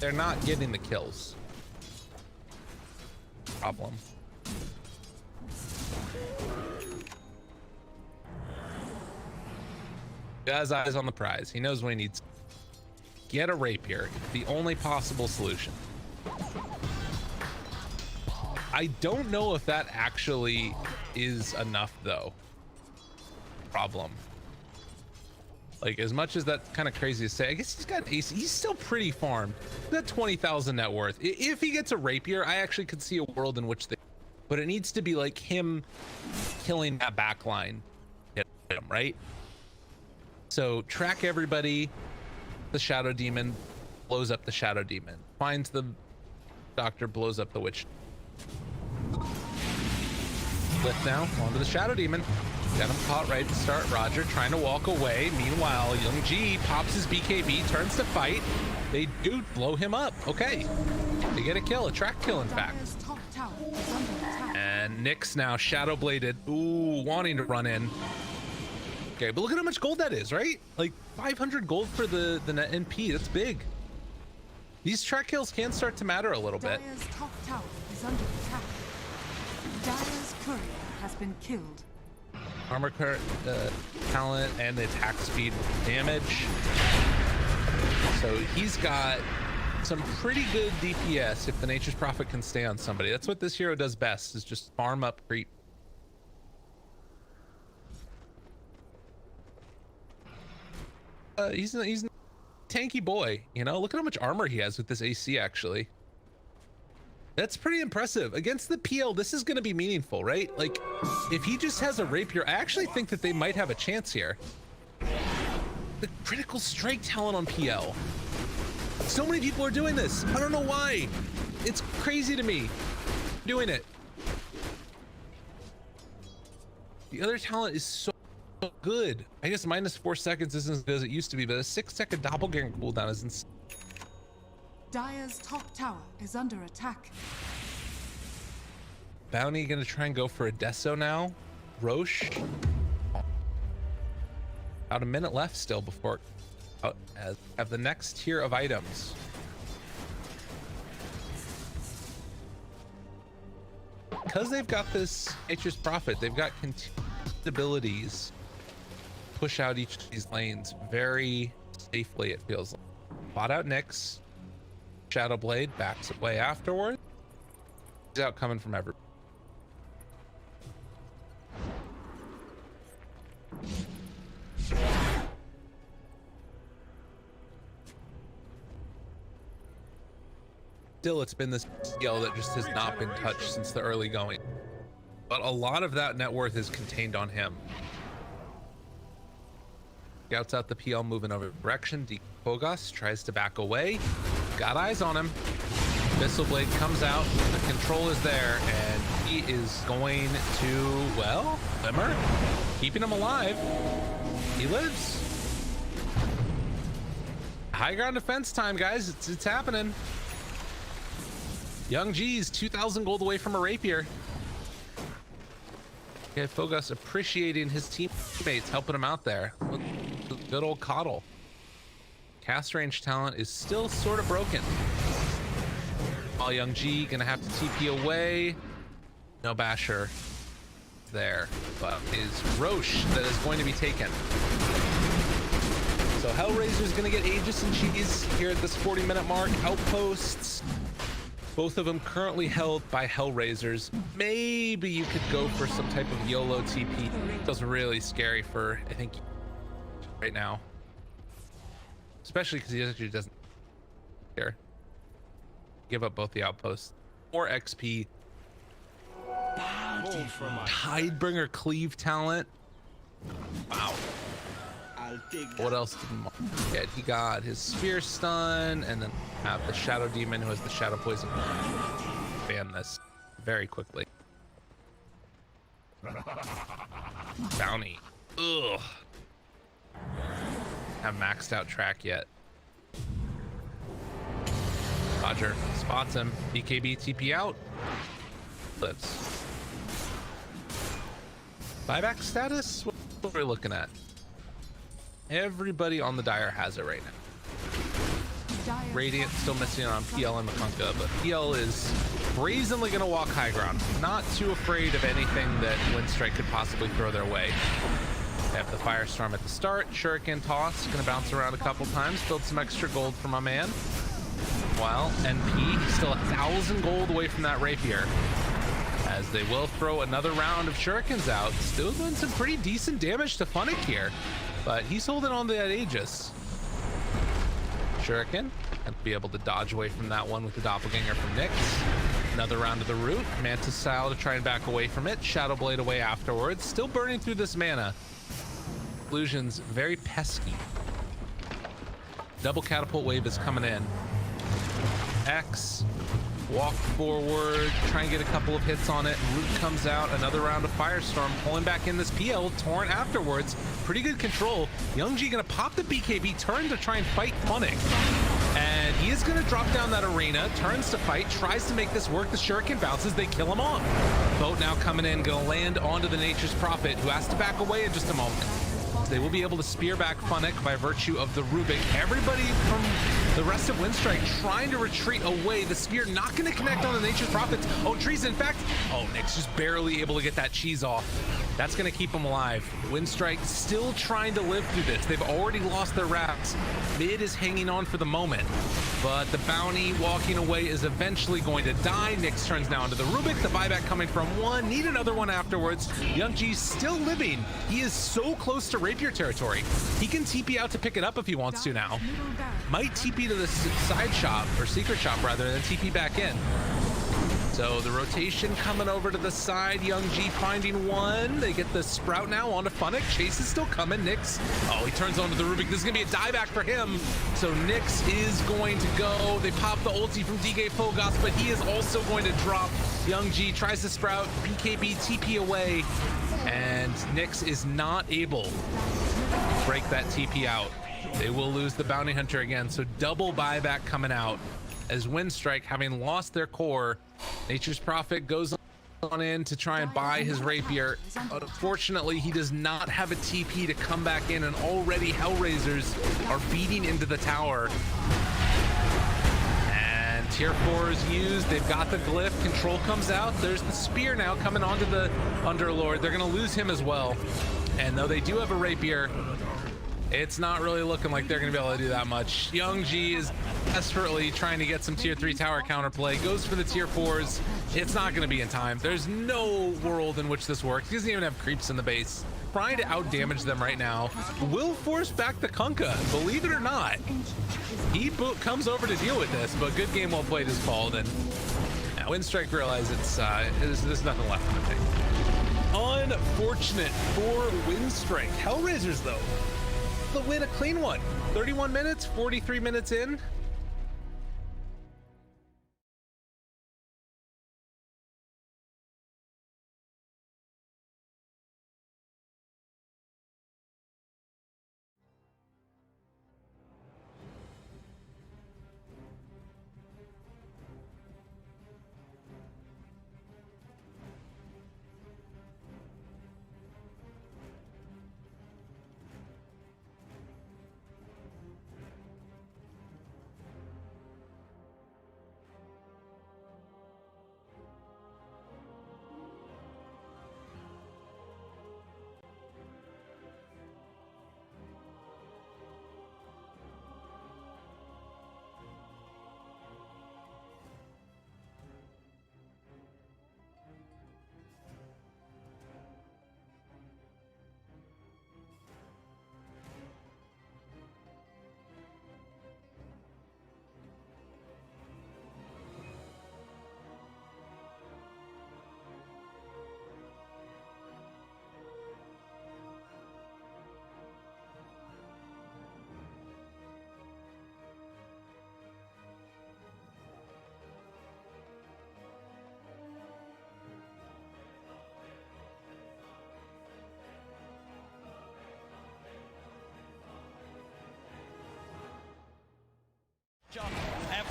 They're not getting the kills. Problem. He has eyes on the prize. He knows what he needs. Get a rapier. The only possible solution. I don't know if that actually is enough though. Problem. Like, as much as that's kind of crazy to say, I guess he's got ace. He's still pretty farmed. He's got 20,000 net worth. If he gets a rapier, I actually could see a world in which they, but it needs to be like him killing that backline. Hit him, right? So track everybody. The shadow demon blows up the shadow demon. Finds the doctor, blows up the witch. Lift now onto the shadow demon. Got him caught right at the start. Roger trying to walk away. Meanwhile, Young G pops his BKB, turns to fight. They do blow him up. Okay. They get a kill, a track kill, in fact. Dire's top tower is under attack. And Nyx now shadow bladed. Ooh, wanting to run in. Okay, but look at how much gold that is, right? Like 500 gold for the net NP. That's big. These track kills can start to matter a little bit. Dire's top tower is under attack. Dire's courier has been killed. Armor talent and the attack speed damage. So he's got some pretty good DPS if the Nature's Prophet can stay on somebody. That's what this hero does best, is just farm up creep. He's a tanky boy, you know? Look at how much armor he has with this AC, actually. That's pretty impressive. Against the PL, this is going to be meaningful, right? Like, if he just has a rapier, I actually think that they might have a chance here. The critical strike talent on PL. So many people are doing this. I don't know why. It's crazy to me. Doing it. The other talent is so good. I guess minus 4 seconds isn't as good as it used to be, but a 6-second doppelganger cooldown is insane. Dire's top tower is under attack. Bounty gonna try and go for a Deso now. Roche. About a minute left still before have the next tier of items. Because they've got this Nature's Prophet, they've got continued abilities. Push out each of these lanes very safely, it feels like. Bought out Nyx. Shadow Blade backs away afterward. He's out coming from everywhere. Still, it's been this skill that just has not been touched since the early going. But a lot of that net worth is contained on him. Scouts out the PL, moving over direction. Fogos tries to back away. Got eyes on him. Missile Blade comes out. The control is there, and he is going to, well, Glimmer, keeping him alive. He lives. High ground defense time, guys. It's happening. Young G's 2,000 gold away from a rapier. Okay, Fogos appreciating his teammates, helping him out there. Good old Coddle. Cast range talent is still sort of broken. While Young G gonna have to TP away. No Basher there, but is Roche that is going to be taken. So Hellraiser's gonna get Aegis and Cheese here at this 40-minute mark. Outposts, both of them currently held by Hellraisers. Maybe you could go for some type of YOLO TP. Feels really scary for, I think, right now. Especially because he actually doesn't care. Give up both the outposts. More XP. Tidebringer cleave talent. Wow. What else did he get? He got his spear stun, and then have the shadow demon who has the shadow poison. Ban this very quickly. Bounty. Ugh. Have maxed out track yet. Roger spots him. BKB TP out. Lives. Buyback status? What are we looking at? Everybody on the Dire has it right now. Radiant still missing on PL and Makunka, but PL is brazenly going to walk high ground. Not too afraid of anything that Winstrike could possibly throw their way. They have the Firestorm at the start. Shuriken toss, going to bounce around a couple times, build some extra gold for my man. While NP, he's still 1,000 gold away from that Rapier. As they will throw another round of Shurikens out. Still doing some pretty decent damage to Funnick here, but he's holding on to that Aegis. Shuriken, and be able to dodge away from that one with the Doppelganger from Nyx. Another round of the root. Mantis style to try and back away from it. Shadow Blade away afterwards. Still burning through this mana. Illusion's very pesky. Double catapult wave is coming in. X, walk forward, try and get a couple of hits on it. Root comes out, another round of Firestorm, pulling back in this PL, Torrent afterwards. Pretty good control. Young G gonna pop the BKB, turn to try and fight Funnick. And he is gonna drop down that arena, turns to fight, tries to make this work. The Shuriken bounces, they kill him off. Boat now coming in, gonna land onto the Nature's Prophet, who has to back away in just a moment. They will be able to spear back Funnick by virtue of the Rubik. Everybody from the rest of Winstrike trying to retreat away. The spear not going to connect on the Nature's Prophets. Oh, Trees, in fact. Oh, Nyx just barely able to get that cheese off. That's going to keep him alive. Winstrike still trying to live through this. They've already lost their wraps. Mid is hanging on for the moment, but the bounty walking away is eventually going to die. Nyx turns now into the Rubik. The buyback coming from one. Need another one afterwards. Young G still living. He is so close to Rapier territory. He can TP out to pick it up if he wants to now. Might TP to the side shop, or secret shop rather, and then TP back in. So the rotation coming over to the side. Young G finding one. They get the Sprout now onto Funnick. Chase is still coming. Nyx. Oh, he turns onto the Rubik. This is going to be a dieback for him. So Nyx is going to go. They pop the ulti from DK Fogos, but he is also going to drop. Young G tries to Sprout. BKB TP away. And Nyx is not able to break that TP out. They will lose the Bounty Hunter again. So double buyback coming out. As Winstrike, having lost their core, Nature's Prophet goes on in to try and buy his Rapier. Unfortunately, he does not have a TP to come back in, and already Hellraisers are beating into the tower. And Tier 4 is used. They've got the glyph. Control comes out. There's the spear now coming onto the Underlord. They're going to lose him as well. And though they do have a Rapier, it's not really looking like they're going to be able to do that much. Young G is desperately trying to get some Tier 3 tower counterplay. Goes for the Tier 4s. It's not going to be in time. There's no world in which this works. He doesn't even have creeps in the base. Trying to out-damage them right now. Will force back the Kunkka, believe it or not. He comes over to deal with this, but good game well played is called. And now Winstrike realizes there's nothing left in the tank. Unfortunate for Winstrike. Hellraisers, though, the win, a clean one. 31 minutes, 43 minutes in.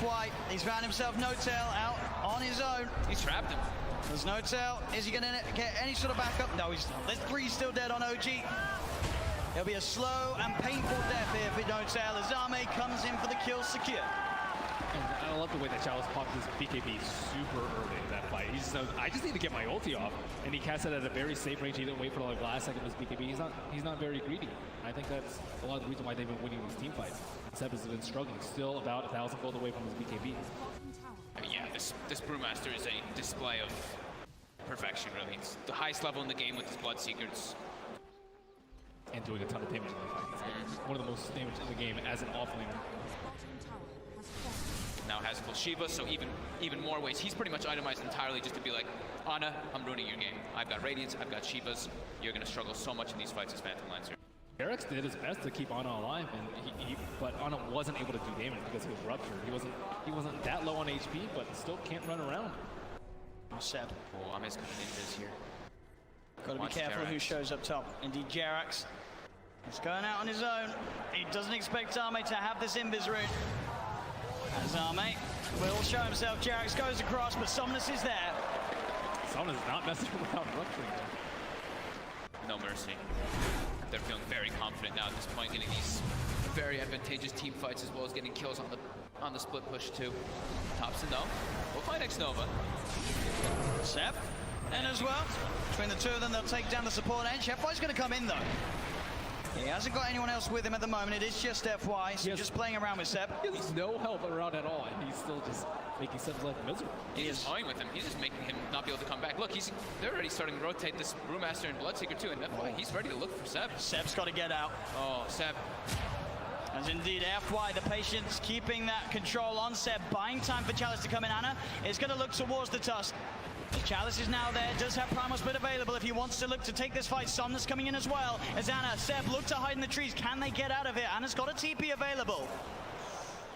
FY, he's found himself No Tail out on his own. He's trapped him. There's No Tail. Is he going to get any sort of backup? No, he's not. There's 3 still dead on OG. It'll be a slow and painful death here for No-Tail as Zame comes in for the kill secure. And I love the way that Chalice popped his BKB super early in that fight. He just knows, I just need to get my ulti off. And he cast it at a very safe range. He didn't wait for the last second of his BKB. He's not very greedy. I think that's a lot of the reason why they've been winning these team fights. Seb has been struggling, still about 1,000 gold away from his BKB. I mean, yeah, this Brewmaster is a display of perfection, really. It's the highest level in the game with his Bloodseekers. And doing a ton of damage in the fight. He's one of the most damage in the game as an offlaner. Now has full Shiva, so even more ways. He's pretty much itemized entirely just to be like, Ana, I'm ruining your game. I've got Radiance, I've got Shivas. You're gonna struggle so much in these fights as Phantom Lancer. Eric's did his best to keep Ana alive, and but Ana wasn't able to do damage because he was ruptured. He wasn't that low on HP, but still can't run around. Seb. Oh, Ame's coming in this here. Got to be careful who shows up top. Indeed, Jerax. He's going out on his own. He doesn't expect Ame to have this invis rune. As Ame will show himself. Jerax goes across, but Somnus is there. Somnus is not messing around rupturing him. No mercy. They're feeling very confident now at this point, getting these very advantageous team fights as well as getting kills on the split push too. Thompson though, we'll find X-Nova. Seb, and as well, between the two of them, they'll take down the support edge. FY's going to come in though. He hasn't got anyone else with him at the moment. It is just FY, so just playing around with Seb. He has no help around at all, and he's still just making Seb's life miserable. He's just toying with him. He's just making him not be able to come back. Look, they're already starting to rotate this Brewmaster and Bloodseeker too, and FY, he's ready to look for Seb. Seb's got to get out. Oh, Seb. As indeed FY, the patience keeping that control on Seb, buying time for Chalice to come in. Ana is going to look towards the Tusk. Chalice is now there, does have Primal Split available if he wants to look to take this fight. Somnus coming in as well. As Ana, Seb look to hide in the trees. Can they get out of it? Ana's got a TP available.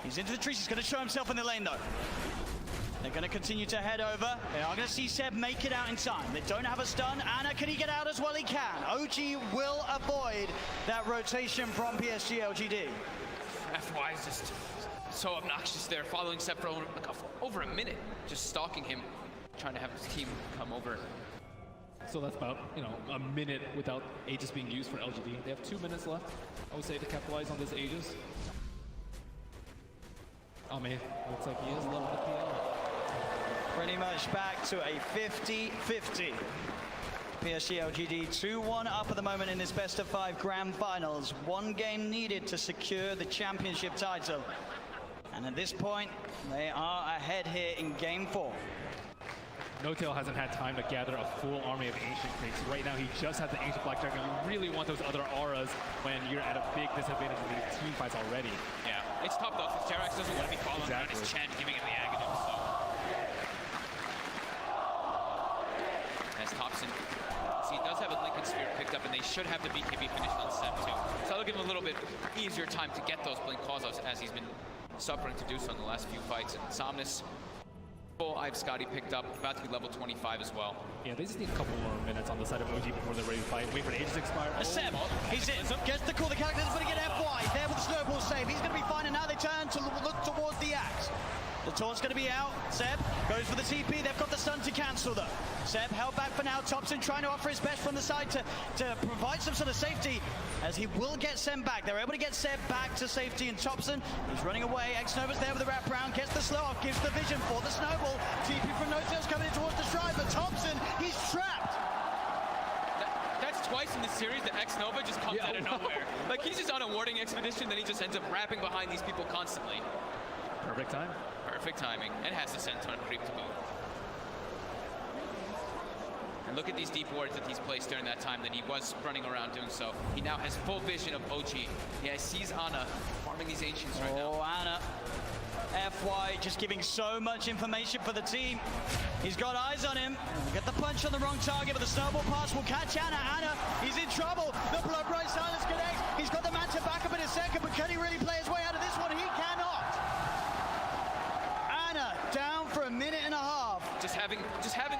He's into the trees. He's going to show himself in the lane though. They're going to continue to head over. They are going to see Seb make it out in time. They don't have a stun. Ana, can he get out as well? He can. OG will avoid that rotation from PSG LGD. FY is just so obnoxious there, following Seb for over a minute, just stalking him, trying to have his team come over. So that's about, a minute without Aegis being used for LGD. They have 2 minutes left, I would say, to capitalize on this Aegis. Oh man, looks like he is level the PL. Pretty much back to a 50-50. PSG LGD 2-1 up at the moment in this best of 5 grand finals. 1 game needed to secure the championship title. And at this point, they are ahead here in game 4. No-Tail hasn't had time to gather a full army of Ancient Crates. Right now, he just has the Ancient Black Dragon. You really want those other auras when you're at a big disadvantage in these team fights already. Yeah, it's tough though, because Jerax doesn't want to be following around his Chen, giving him the Aghanim, so. As Thompson, see, he does have a Lincoln Sphere picked up, and they should have the BKB finished on Seb too. So that'll give him a little bit easier time to get those Blink Cause-Outs as he's been suffering to do so in the last few fights. And Somnus, I've Scotty picked up, about to be level 25 as well. Yeah, they just need a couple more minutes on the side of OG before they're ready to fight. Wait for the Aegis to expire. Seb, he's in, gets the call, the character's going to get FY, there with the snowball save. He's going to be fine, and now they turn to look towards the axe. The taunt's going to be out. Seb goes for the TP. They've got the stun to cancel though. Seb held back for now. Thompson trying to offer his best from the side to provide some sort of safety, as he will get Seb back. They're able to get Seb back to safety, and Thompson, he's running away. X-Nova's there with the wraparound, gets the slow off, gives the vision for the snowball. TP from No-Tail's coming in towards the shrine, but Thompson, he's trapped. That's twice in this series that X-Nova just comes out of nowhere. Like, he's just on a warding expedition, then he just ends up wrapping behind these people constantly. Perfect time. Perfect timing, and has the Senton creep to boot. And look at these deep wards that he's placed during that time that he was running around doing so. He now has full vision of OG. Yeah, he sees Ana farming these Ancients right now. Oh, Ana. FY just giving so much information for the team. He's got eyes on him. Get the punch on the wrong target, but the snowball pass will catch Ana. Ana, he's in trouble. The blood bright silence connects. He's got the man to back up in a second, but can he really play his way out of this one? He cannot. Ana down for a minute and a half. Just having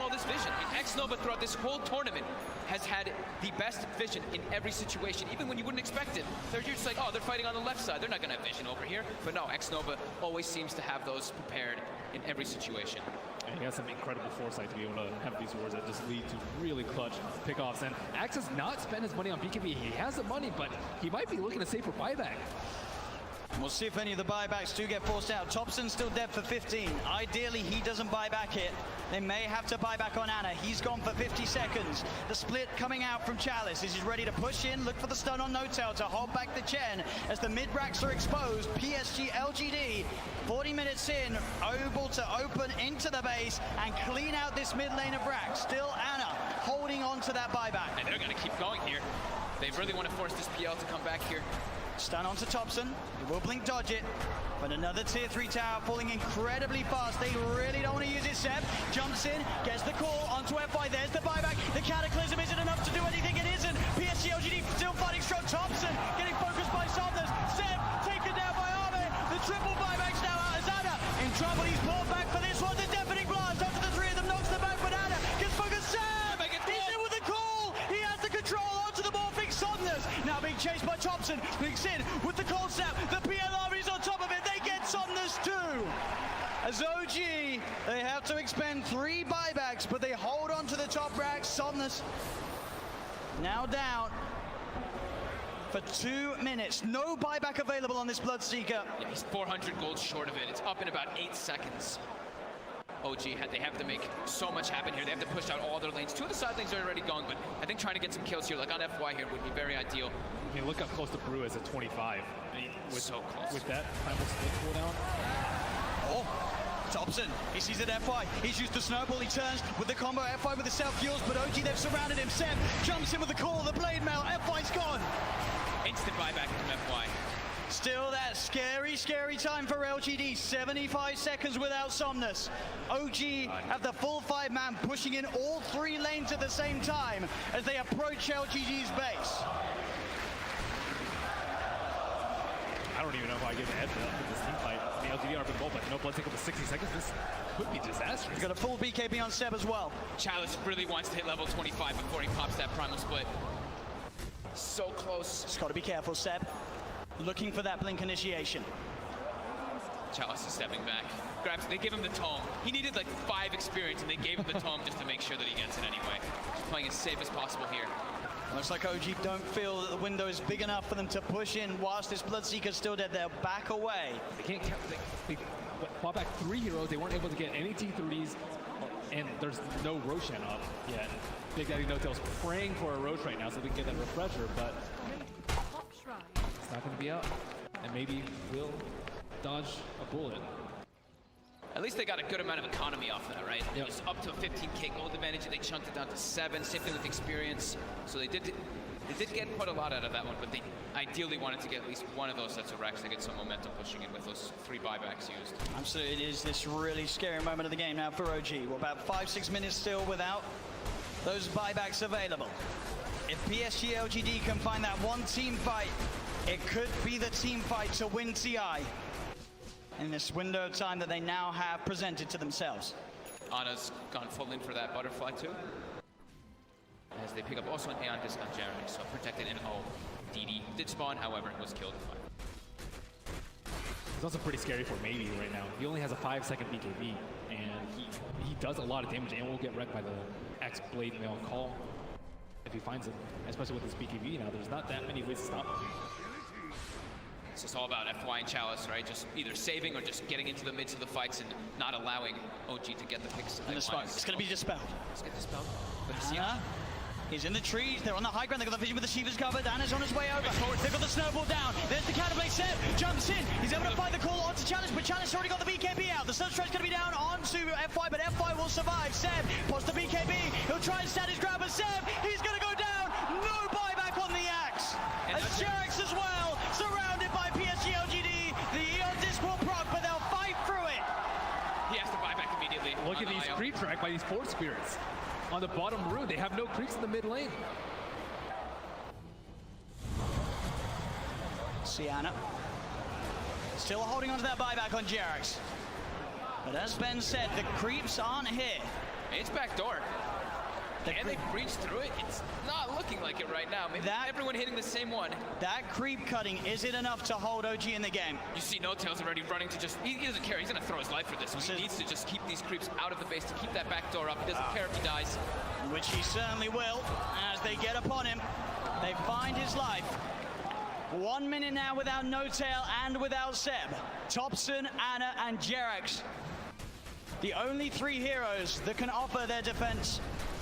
all this vision. And X-Nova throughout this whole tournament has had the best vision in every situation, even when you wouldn't expect it. They're just like, oh, they're fighting on the left side. They're not going to have vision over here. But no, X-Nova always seems to have those prepared in every situation. And he has some incredible foresight to be able to have these wards that just lead to really clutch pickoffs. And Axe has not spent his money on BKB. He has the money, but he might be looking to save for buyback. We'll see if any of the buybacks do get forced out. Thompson's still dead for 15. Ideally, he doesn't buy back it. They may have to buy back on Ana. He's gone for 50 seconds. The split coming out from Chalice. Is he ready to push in? Look for the stun on No-Tail to hold back the Chen as the mid-racks are exposed. PSG LGD, 40 minutes in, able to open into the base and clean out this mid lane of racks. Still Ana holding on to that buyback. And they're going to keep going here. They really want to force this PL to come back here. Stun onto Thompson. He will blink dodge it. But another tier 3 tower falling incredibly fast. They really don't want to use it. Seb jumps in, gets the call onto FY. There's the buyback. The Cataclysm isn't enough to do anything. It isn't. PSG LGD still fighting strong. Thompson getting focused by Somnus. Seb taken down by Arme. The triple buybacks now out as Ana in trouble. He's pulled back for this one. The deafening blast after the 3 of them knocks them back. But Ana gets focused. Seb! He's in with the call. He has the control onto the morphing Somnus. Now being chased by Thompson. Blinks in with the cold snap. The PL army is on top of it. They get Somnus too. As OG, they have to expend 3 buybacks, but they hold on to the top racks. Somnus now down for 2 minutes. No buyback available on this Bloodseeker. Yeah, he's 400 gold short of it. It's up in about 8 seconds. OG, they have to make so much happen here. They have to push out all their lanes. 2 of the side lanes are already gone, but I think trying to get some kills here, like on FY here, would be very ideal. I mean, look how close the Brew is at 25. I mean, So close. With that primal split cooldown. Oh, Thompson, he sees it FY. He's used the snowball. He turns with the combo FY with the self-fuels, but OG, they've surrounded him. Seb jumps in with the call, the blade mail. FY's gone. Instant buyback from FY. Still that scary, scary time for LGD. 75 seconds without Somnus. OG have the full 5-man pushing in all 3 lanes at the same time as they approach LGD's base. I don't even know if I give a head for this team fight. The LGD are been gold, but no blood take up to 60 seconds. This could be disastrous. He's got a full BKB on Seb as well. Chalice really wants to hit level 25 before he pops that primal split. So close. Just got to be careful, Seb. Looking for that blink initiation. Chalice is stepping back. Grabs, they give him the tome. He needed like 5 experience, and they gave him the tome just to make sure that he gets it anyway. Just playing as safe as possible here. Looks like OG don't feel that the window is big enough for them to push in whilst this Bloodseeker's still dead. They'll back away. They can't count. They fought back 3 heroes. They weren't able to get any T3s, and there's no Roshan up yet. Big Daddy No-Tail's praying for a Roche right now so they can get that refresher, but it's not going to be out. And maybe we'll dodge a bullet. At least they got a good amount of economy off that, right? Yep. It was up to a 15k gold advantage, and they chunked it down to 7. Same thing with experience. So they did get quite a lot out of that one, but they ideally wanted to get at least one of those sets of racks to get some momentum pushing in with those 3 buybacks used. Absolutely, it is this really scary moment of the game now for OG. We're about 5-6 minutes still without those buybacks available. If PSG LGD can find that one team fight, it could be the team fight to win TI in this window of time that they now have presented to themselves. Ana's gone full in for that butterfly too. As they pick up also an Aeon disc on Jeremy, so protected in O. DD did spawn, however, was killed. It's also pretty scary for Maybe right now. He only has a 5-second BKB, and he does a lot of damage and will get wrecked by the X Blade Mail call if he finds it, especially with his BKB now. There's not that many ways to stop him. It's just all about FY and Chalice, right? Just either saving or just getting into the midst of the fights and not allowing OG to get the picks. And the smoke, it's going to be dispelled. Let's get dispelled. But He's in the trees, they're on the high ground, they've got the vision with the Shiva's covered, Ana's on his way over, they've got the snowball down, there's the Catapult, Seb jumps in, he's able to find the call onto Challenge, but Challenge already got the BKB out, the Sunstrike's going to be down onto FY, but FY will survive. Seb posts the BKB, he'll try and stand his ground, but Seb, he's going to go down, no buyback on the Axe, as Jerax as well, surrounded by PSG LGD, the Eon disc will proc, but they'll fight through it. He has to buy back immediately. Look at these creep track by these Force Spirits. On the bottom room, they have no creeps in the mid lane. Sienna still holding on to that buyback on Jerax. But as Ben said, the creeps aren't here. It's backdoor. Can they breach through it? It's not looking like it right now. Maybe everyone hitting the same one. That creep cutting isn't enough to hold OG in the game. You see No Tail's already running to just, he doesn't care. He's going to throw his life for this. He needs to just keep these creeps out of the base to keep that back door up. He doesn't care if he dies. Which he certainly will as they get upon him. They find his life. 1 minute now without No Tail and without Seb. Thompson, Ana, and Jerax. The only 3 heroes that can offer their defense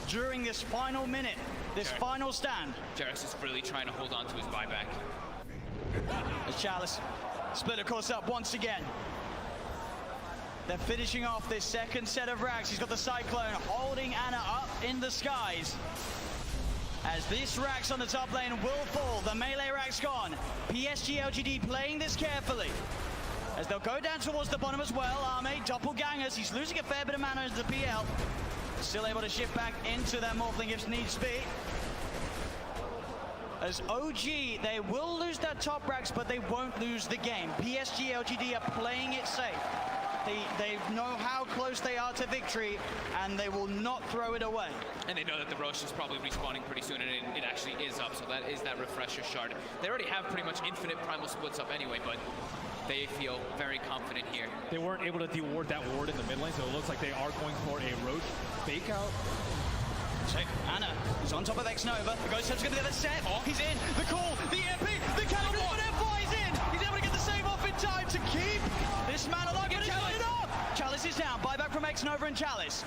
during this final minute, this final stand. Jerax is really trying to hold on to his buyback. As Chalice split, of course, up once again. They're finishing off this second set of racks. He's got the Cyclone holding Ana up in the skies. As this Rax on the top lane will fall, the melee Rax gone. PSG LGD playing this carefully. As they'll go down towards the bottom as well. Arme, doppelgangers, he's losing a fair bit of mana into the PL. Still able to shift back into that Morphling if needs be. As OG, they will lose that top Rax, but they won't lose the game. PSG LGD are playing it safe. They know how close they are to victory, and they will not throw it away. And they know that the Roche is probably respawning pretty soon, and it actually is up, so that is that refresher shard. They already have pretty much infinite primal splits up anyway, but they feel very confident here. They weren't able to de-ward that ward in the mid lane, so it looks like they are going for a Roche fake out. Check. Ana is on top of X-Nova. The Ghost Step's going to get the set. Oh, he's in. The call, the MP, the counter, but FY is in. He's able to get the save off in time to keep this man alive. Get it up. Chalice is down. Buyback from X-Nova and Chalice.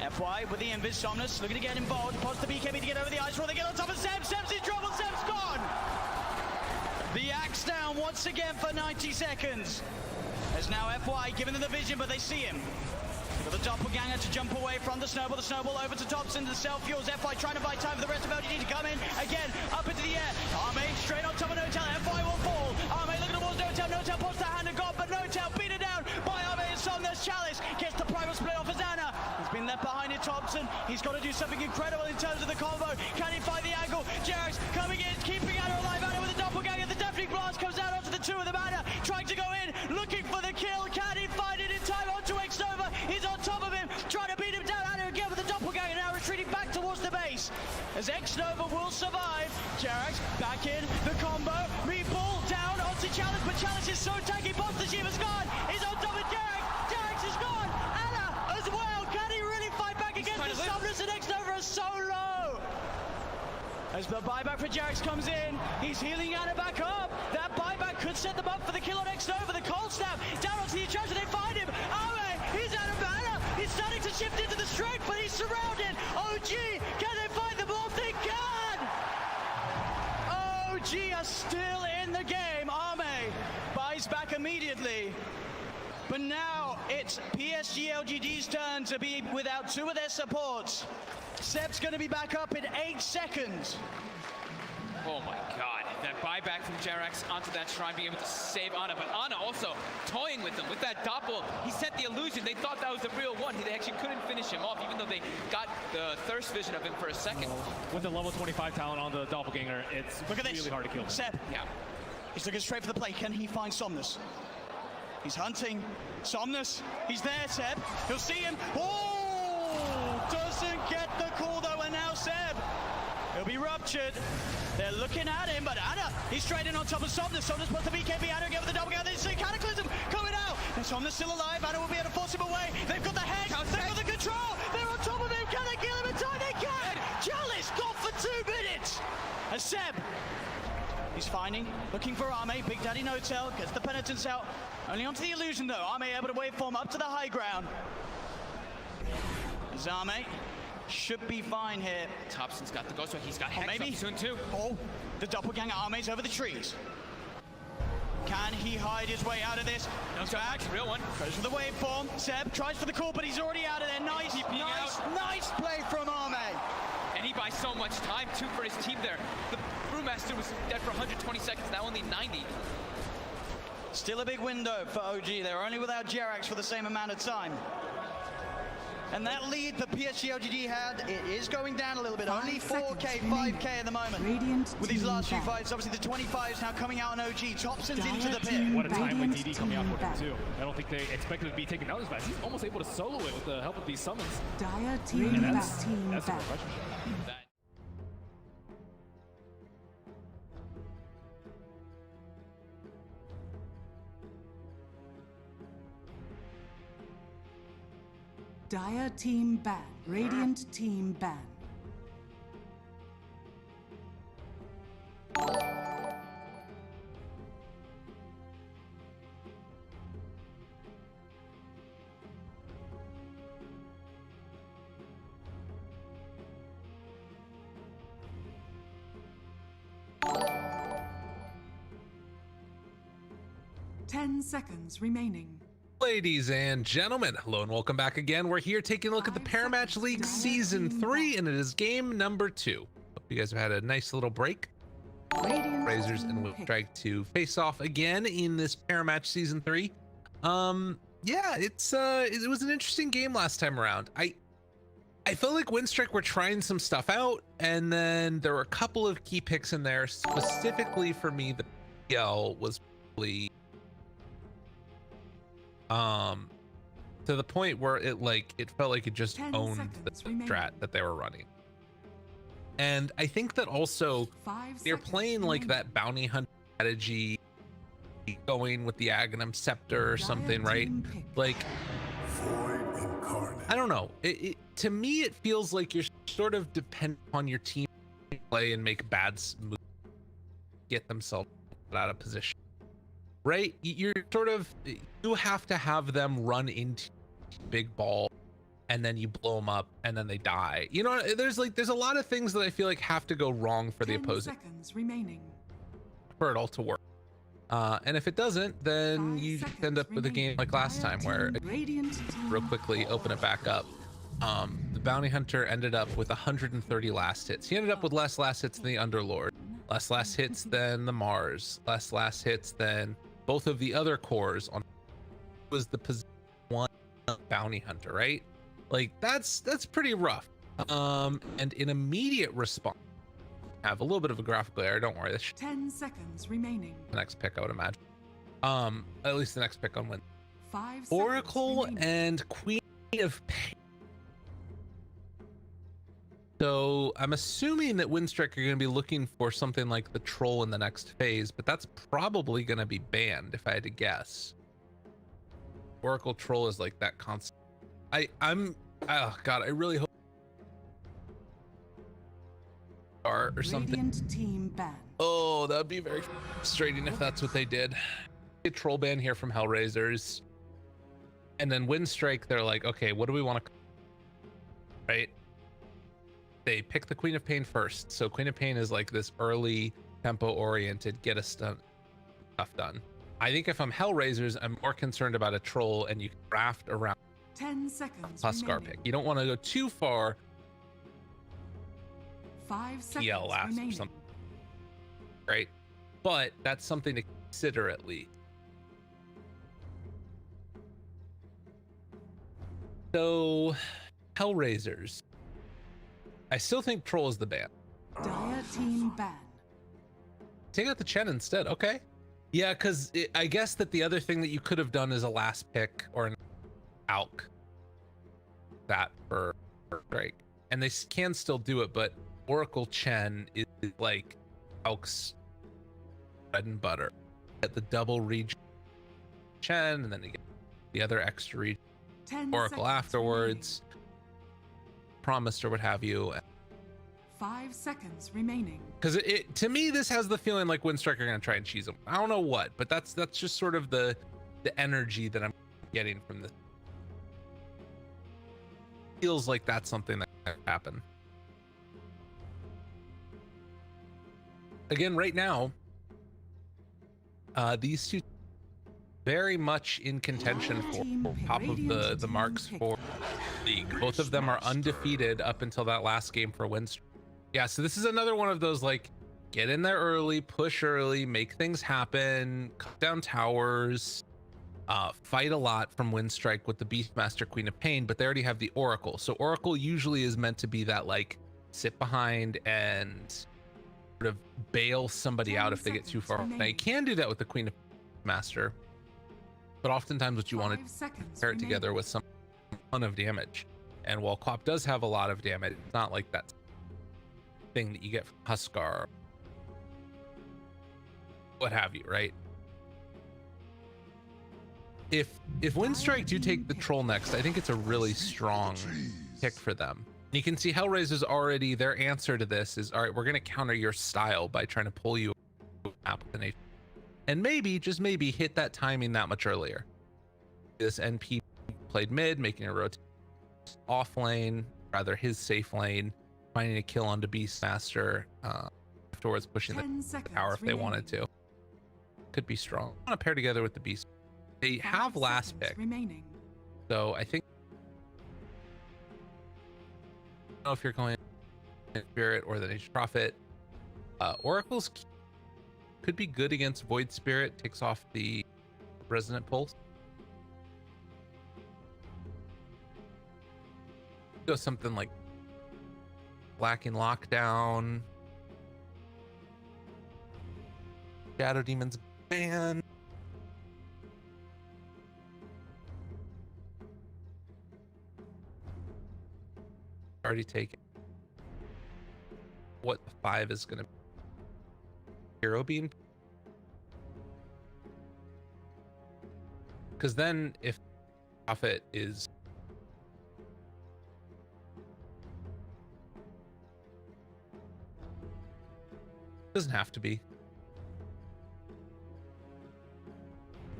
FY with the Invis. Somnus looking to get involved. Pause the BKB to get over the ice roll. They get on top of Seb. Seb's in trouble. Seb's gone. The axe down once again for 90 seconds. As now FY giving them the vision, but they see him. Got the doppelganger to jump away from the snowball. The snowball over to Thompson. The self-fuels. FY trying to buy time for the rest of LGD to come in. Again, up into the air. Arme straight on top of No Tail. FY will fall. Arme looking towards No Tail. No Tail pops the hand of God, but No Tail beat it down by Arme and Somnus. Chalice gets the primal split off as Ana. He's been left behind in Thompson. He's got to do something incredible in terms of the combo. Can he find the angle? Jerax coming in, keeping Ana alive. Ana with the doppelganger. The Deafening Blast comes out onto the 2 of the Ana. Trying to go in, looking for the kill. Can he find it in time onto X-Nova? He's on top of him, trying to beat him down. Ana again with the doppelganger, now retreating back towards the base. As X-Nova will survive. Jerax back in, the combo, re-pull down onto Chalice, but Chalice is so tanky. Boss the Shiva's gone. He's on top of Jerax. Jerax is gone. Ana as well. Can he really fight back against the Somnus? And X-Nova is so low. As the buyback for Jerax comes in, he's healing Ana back up. That buyback could set them up for the kill on X-Nova. The cold snap down onto the attraction. They find him. Arme, he's out of mana. He's starting to shift into the strength, but he's surrounded. OG, can they find the ball? They can! OG are still in the game. Arme buys back immediately. But now it's PSG LGD's turn to be without 2 of their supports. Seb's going to be back up in 8 seconds. Oh my god, that buyback from Jerax onto that shrine, being able to save Ana, but Ana also toying with him with that doppel. He sent the illusion. They thought that was the real one. They actually couldn't finish him off, even though they got the thirst vision of him for a second. With the level 25 talent on the doppelganger, it's really hard to kill him. Seb, yeah, he's looking straight for the play. Can he find Somnus? He's hunting Somnus. He's there, Seb. He'll see him. Oh! Doesn't get the call though, and now Seb. He'll be ruptured. They're looking at him, but Ana, he's straight in on top of Somnus. Somnus puts the BKB. Ana get with the doppelganger. They see Cataclysm coming out. And Somnus still alive. Ana will be able to force him away. They've got the hex. They've got the control. They're on top of him. Can they kill him in time? They can. Chalice got for 2 minutes. And Seb, he's finding, looking for Arme. Big Daddy No Tail gets the penitence out. Only onto the illusion though. Arme able to waveform up to the high ground. Arme should be fine here. Thompson's got the ghost, he's got Hex maybe up soon too. Oh, the doppelganger Arme's over the trees. Can he hide his way out of this? No, back. Real one. Goes for the waveform. Seb tries for the call, but he's already out of there. Nice play from Arme. And he buys so much time too for his team there. The Brewmaster was dead for 120 seconds, now only 90. Still a big window for OG. They're only without Jerax for the same amount of time. And that lead that PSG LGD had, it is going down a little bit. Only 4K, seconds 5K at the moment. Radiant With these team last few back. fights, obviously the 25s now coming out on OG. Thompson's into the pit. team What a time with Radiant DD coming out team for him back. too. I don't think they expected to be taken out as fast. He's almost able to solo it with the help of these summons. Dire team And back. that's Team a back. refreshing shot. That Dire team ban. Radiant team ban. Ten seconds remaining. Ladies and gentlemen, hello and welcome back again. We're here taking a look at the 5 Parimatch seconds. League Dire Season team 3, back. and it is game number 2. Hope you guys have had a nice little break. Radiant Razors team and pick. Winstrike to face off again in this Parimatch Season 3. Yeah, it was an interesting game last time around. I felt like Winstrike were trying some stuff out, and then there were a couple of key picks in there. Specifically for me, the PL was probably to the point where it felt like it just 10 owned the seconds remaining. strat that they were running. And I think that also 5 they're seconds playing like remaining. that bounty hunt strategy, going with the Aghanim Scepter or Dire something, right? team pick. Like, I don't know. To me, it feels like you're sort of dependent on your team to play and make bad moves, get themselves out of position, right? You're sort of, you have to have them run into big ball, and then you blow them up, and then they die. You know, there's a lot of things that I feel like have to go wrong for the 10 opposing seconds remaining. for it all to work. And if it doesn't, then 5 you just seconds end up with a game remaining. like last Dire time where, team, Radiant team real quickly, open it back up. The bounty hunter ended up with 130 last hits. He ended up with less last hits than the Underlord, less last hits than the Mars, less last hits than both of the other cores. On was the position 1 bounty hunter, right? Like that's pretty rough. And in immediate response, have a little bit of a graphical error. Don't worry, this should 10 seconds remaining. be the next pick, I would imagine. At least the next pick on win. 5 seconds Oracle remaining. and Queen of Pain. So I'm assuming that Winstrike are going to be looking for something like the troll in the next phase, but that's probably going to be banned if I had to guess. Oracle troll is like that constant. Oh god, I really hope or something. Radiant team ban. Oh, that would be very frustrating if that's what they did. A troll ban here from Hellraisers, and then Winstrike, they're like, okay, what do we want to, right? They pick the Queen of Pain first. So Queen of Pain is like this early tempo oriented, get a stuff done. I think if I'm Hellraisers, I'm more concerned about a troll, and you can draft around 10 seconds Huskar remaining. pick. You don't want to go too far 5 seconds PL last or remaining. something, right? But that's something to consider at least. So Hellraisers, I still think troll is the ban. Dire team ban. Take out the Chen instead. Okay. Yeah, because I guess that the other thing that you could have done is a last pick or an Alk. That for Drake. And they can still do it, but Oracle Chen is like Alk's bread and butter. Get the double region Chen, and then you get the other extra region 10 Oracle seconds afterwards. Promised or what have you. remaining. 5 seconds remaining. Because it to me, this has the feeling like Winstrike are going to try and cheese him. I don't know what, but that's just sort of the energy that I'm getting from this. Feels like that's something that could happen. Again, right now, these two very much in contention for top of the marks for league. Both of them are undefeated up until that last game for Winstrike. Yeah, so this is another one of those, like, get in there early, push early, make things happen, cut down towers, fight a lot from Winstrike with the Beastmaster Queen of Pain, but they already have the Oracle. So Oracle usually is meant to be that like sit behind and sort of bail somebody out if they get too far. Now you can do that with the Queen of Master, but oftentimes what you want to pair it together with some ton of damage. And while Quap does have a lot of damage, it's not like that thing that you get from Huskar, what have you, right? If Winstrike do take the Troll next, I think it's a really strong pick for them. And you can see Hellraisers already, their answer to this is, all right, we're going to counter your style by trying to pull you up with an H. And maybe, just maybe, hit that timing that much earlier. This NP played mid, making a rotate off lane, rather his safe lane, finding a kill onto Beastmaster, afterwards pushing the tower if they wanted to. Could be strong. I want to pair together with the Beast. They have last pick, so I think, I don't know if you're going Spirit or the Nature's Prophet. Oracle's could be good against Void Spirit, takes off the Resonant Pulse. Go something like Blacking Lockdown, Shadow Demon's Ban. Already taken. What the 5 is gonna be? Hero Beam? Because then if Prophet is doesn't have to be,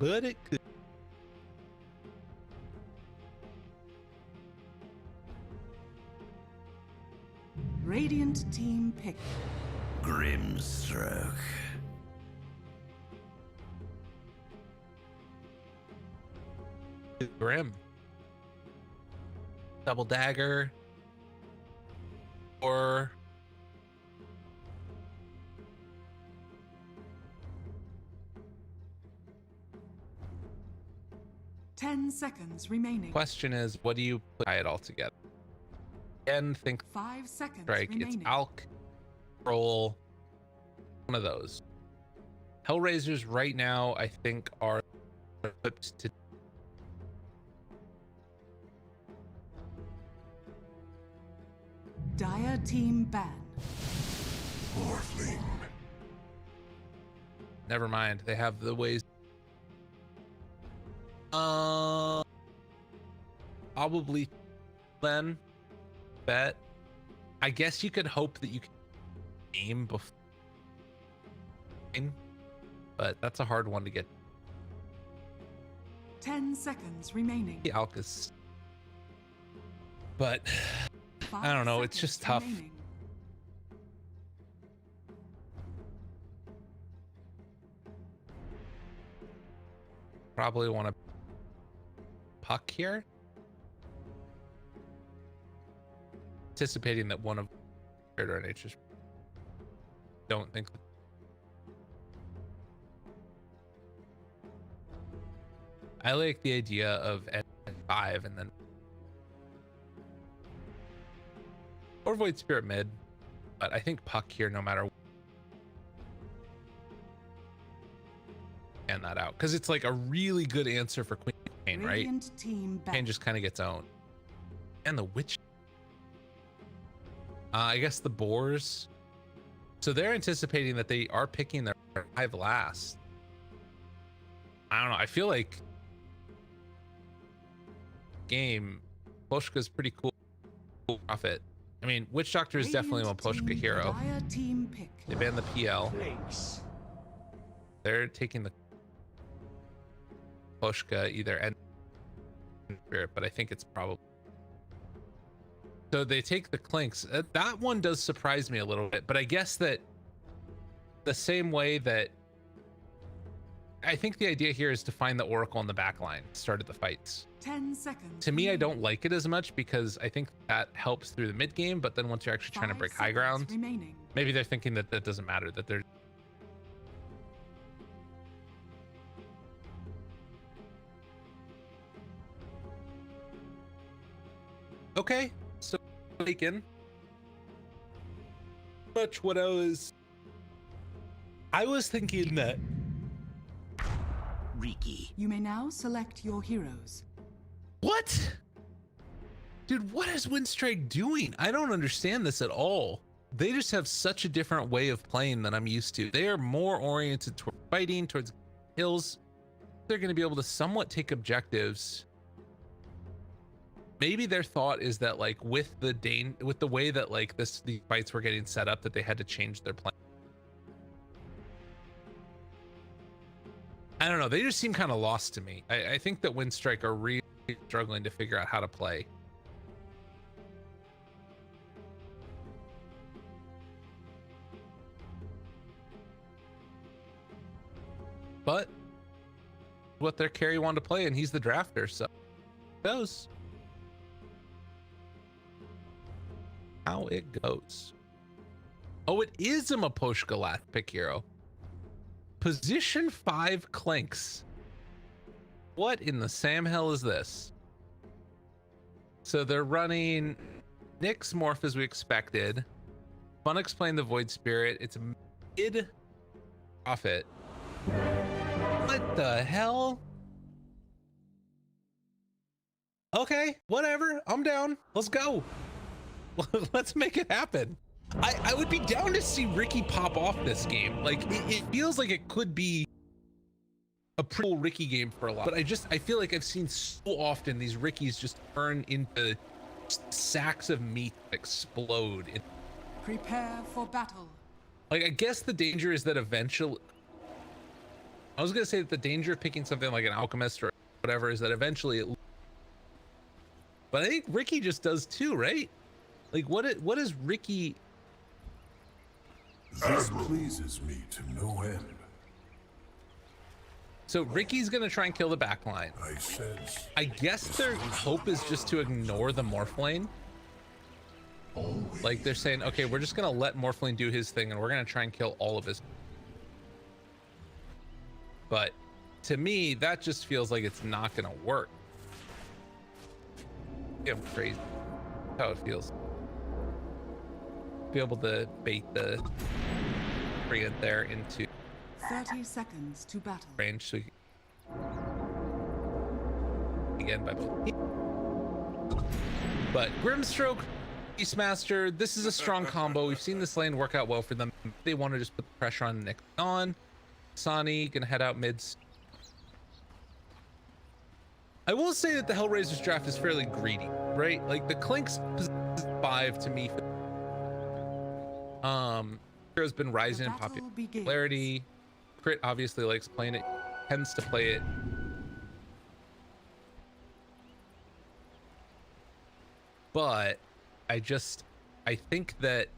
but it could. Radiant team pick. Grimstroke. Grim. Double dagger. Or 10 seconds remaining. question is, what do you tie it all together? Again, think 5 seconds strike. remaining. It's Alk, Troll, one of those. Hellraisers right now, I think, are equipped to Dire team ban. Morphling. never mind. They have the ways. Probably then bet. I guess you could hope that you can aim before, but that's a hard one to get. 10 seconds remaining. The Alcus, but 5 I don't know. It's just tough. remaining. Probably want to puck here, anticipating that one of or Nature's. Don't think. I like the idea of N5 and then or Void Spirit mid, but I think puck here no matter what. And that out because it's like a really good answer for Queen Pain, right? Radiant team ban. Pain just kind of gets owned. And the Witch. I guess the Boars. So they're anticipating that they are picking their 5 last. I don't know. I feel like game Poshka's pretty cool. Profit. I mean, Witch Doctor is definitely one Radiant Poshka team hero. Dire team pick. They banned the PL. They're taking the Poshka either end spirit, but I think it's probably so they take the Clinks. That one does surprise me a little bit, but I guess that the same way that I think the idea here is to find the Oracle in the back line, started the fights. 10 seconds. To me, I remaining. don't like it as much because I think that helps through the mid game, but then once you're actually trying to 5 break high seconds ground, remaining. maybe they're thinking that that doesn't matter, that they're Okay, so taken. Much what I was thinking that Riki. You may now select your heroes. what? Dude, what is Winstrike doing? I don't understand this at all. They just have such a different way of playing than I'm used to. They are more oriented toward fighting, towards kills. They're going to be able to somewhat take objectives. Maybe their thought is that like with the way that like these fights were getting set up, that they had to change their plan. I don't know. They just seem kind of lost to me. I think that Winstrike are really struggling to figure out how to play. But what their carry wanted to play, and he's the drafter, so goes how it goes. Oh, it is a Maposh Galath pick hero. Position 5 Clinks. What in the Sam hell is this? So they're running Nyx morph as we expected. Fun explain the Void Spirit. It's mid profit. What the hell? Okay, whatever. I'm down. Let's go. Let's make it happen. I would be down to see Riki pop off this game. Like it feels like it could be a pretty cool Riki game for a lot, but I feel like I've seen so often these Rikis just turn into sacks of meat that explode. Prepare for battle. Like I guess the danger is that eventually, I was gonna say that the danger of picking something like an alchemist or whatever is that eventually it, but I think Riki just does too, right? Like what is Riki? This pleases me to no end. So Riki's gonna try and kill the back line. I sense. I guess their hope is just to ignore the Morphlane. Like they're saying, okay, we're just gonna let Morphlane do his thing and we're gonna try and kill all of his. But to me, that just feels like it's not gonna work. Yeah, crazy. That's how it feels. Be able to bait the Treant there into 30 seconds to battle. range, so again by both. But Grimstroke, Beastmaster, this is a strong combo. We've seen this lane work out well for them. They want to just put the pressure on Nick on. Sani gonna head out mids. I will say that the Hellraisers draft is fairly greedy, right? Like the Clinks 5 to me. Hero's been rising in popularity. Crit obviously likes playing it, tends to play it. But I think that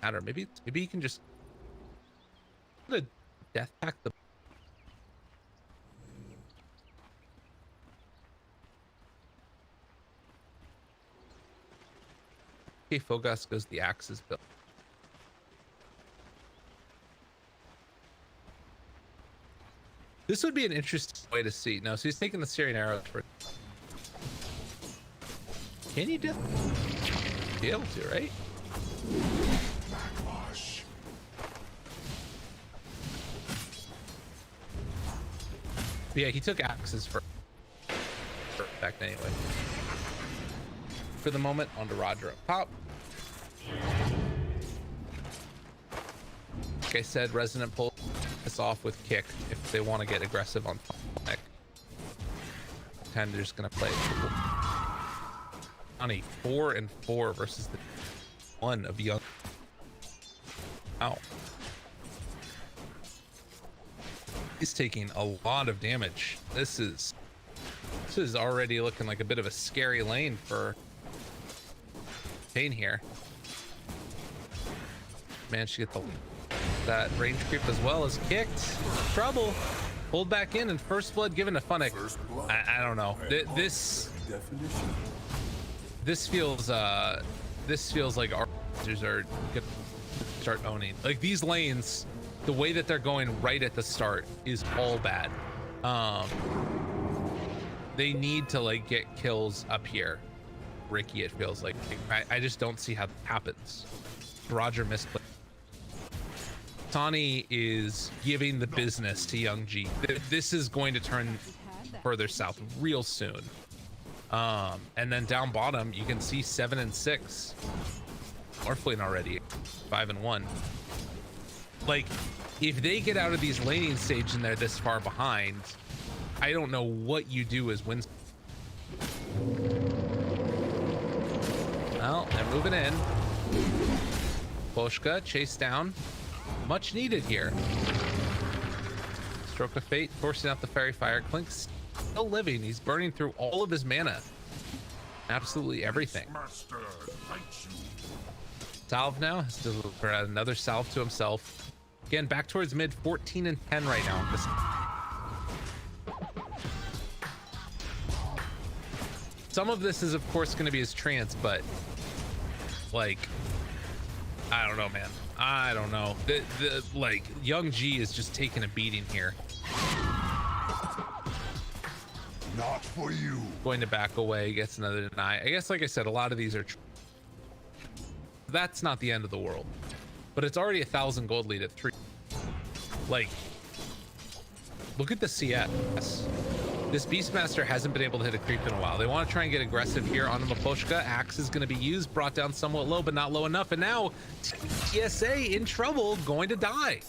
I don't know, maybe you can just put a death pack the okay, Fogas goes the axes build. This would be an interesting way to see. No, so he's taking the Syrian arrows for. Can you just be able to, right? But yeah, he took axes for back anyway. For the moment, on to Roger up top. Like I said, Resonant pull this off with kick if they want to get aggressive on neck. Kind of just gonna play on a 4-4 versus the 1 of young. Ow. He's taking a lot of damage. This is already looking like a bit of a scary lane for Pain here. Managed to get that range creep as well as kicked. Trouble. Pulled back in and first blood given to Funnick. I don't know. This feels like our users are gonna start owning. Like these lanes, the way that they're going right at the start is all bad. they need to like get kills up here. Ricky, it feels like. I just don't see how that happens. Roger misplay. Tani is giving the business to Young G. This is going to turn further south real soon. And then down bottom, you can see 7 and 6. Morphling already, 5 and 1. Like, if they get out of these laning stage and they're this far behind, I don't know what you do as wins. Well, they're moving in. Poshka chased down. Much needed here. Stroke of Fate forcing out the Fairy Fire. Clink's still living. He's burning through all of his mana. Absolutely everything. Salve now has to add another salve to himself. Again, back towards mid, 14 and 10 right now. Some of this is, of course, going to be his trance, but like, I don't know, man. I don't know. Like, Young G is just taking a beating here. Not for you. Going to back away, gets another deny. I guess, like I said, a lot of these are. That's not the end of the world, but it's already 1,000 gold lead at 3. Like, look at the CS. This Beastmaster hasn't been able to hit a creep in a while. They want to try and get aggressive here on Maposhka. Axe is going to be used, brought down somewhat low, but not low enough. And now TSA in trouble, going to die.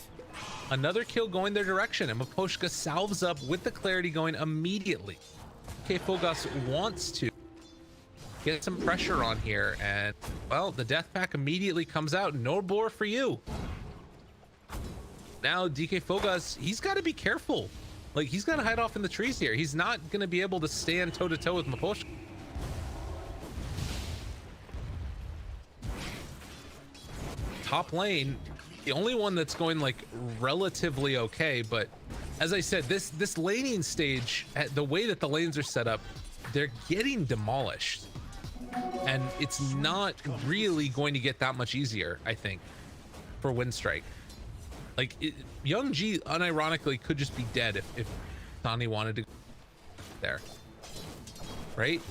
Another kill going their direction, and Maposhka salves up with the clarity going immediately. Okay, Fogas wants to get some pressure on here, and well, the death pack immediately comes out. No bore for you. Now DK Fogas, he's got to be careful. Like, he's got to hide off in the trees here. He's not going to be able to stand toe to toe with Maposhka. Top lane, the only one that's going like relatively okay, but as I said, this laning stage, the way that the lanes are set up, they're getting demolished, and it's not really going to get that much easier, I think, for Winstrike. Like, Young G unironically could just be dead if Tani wanted to there, right?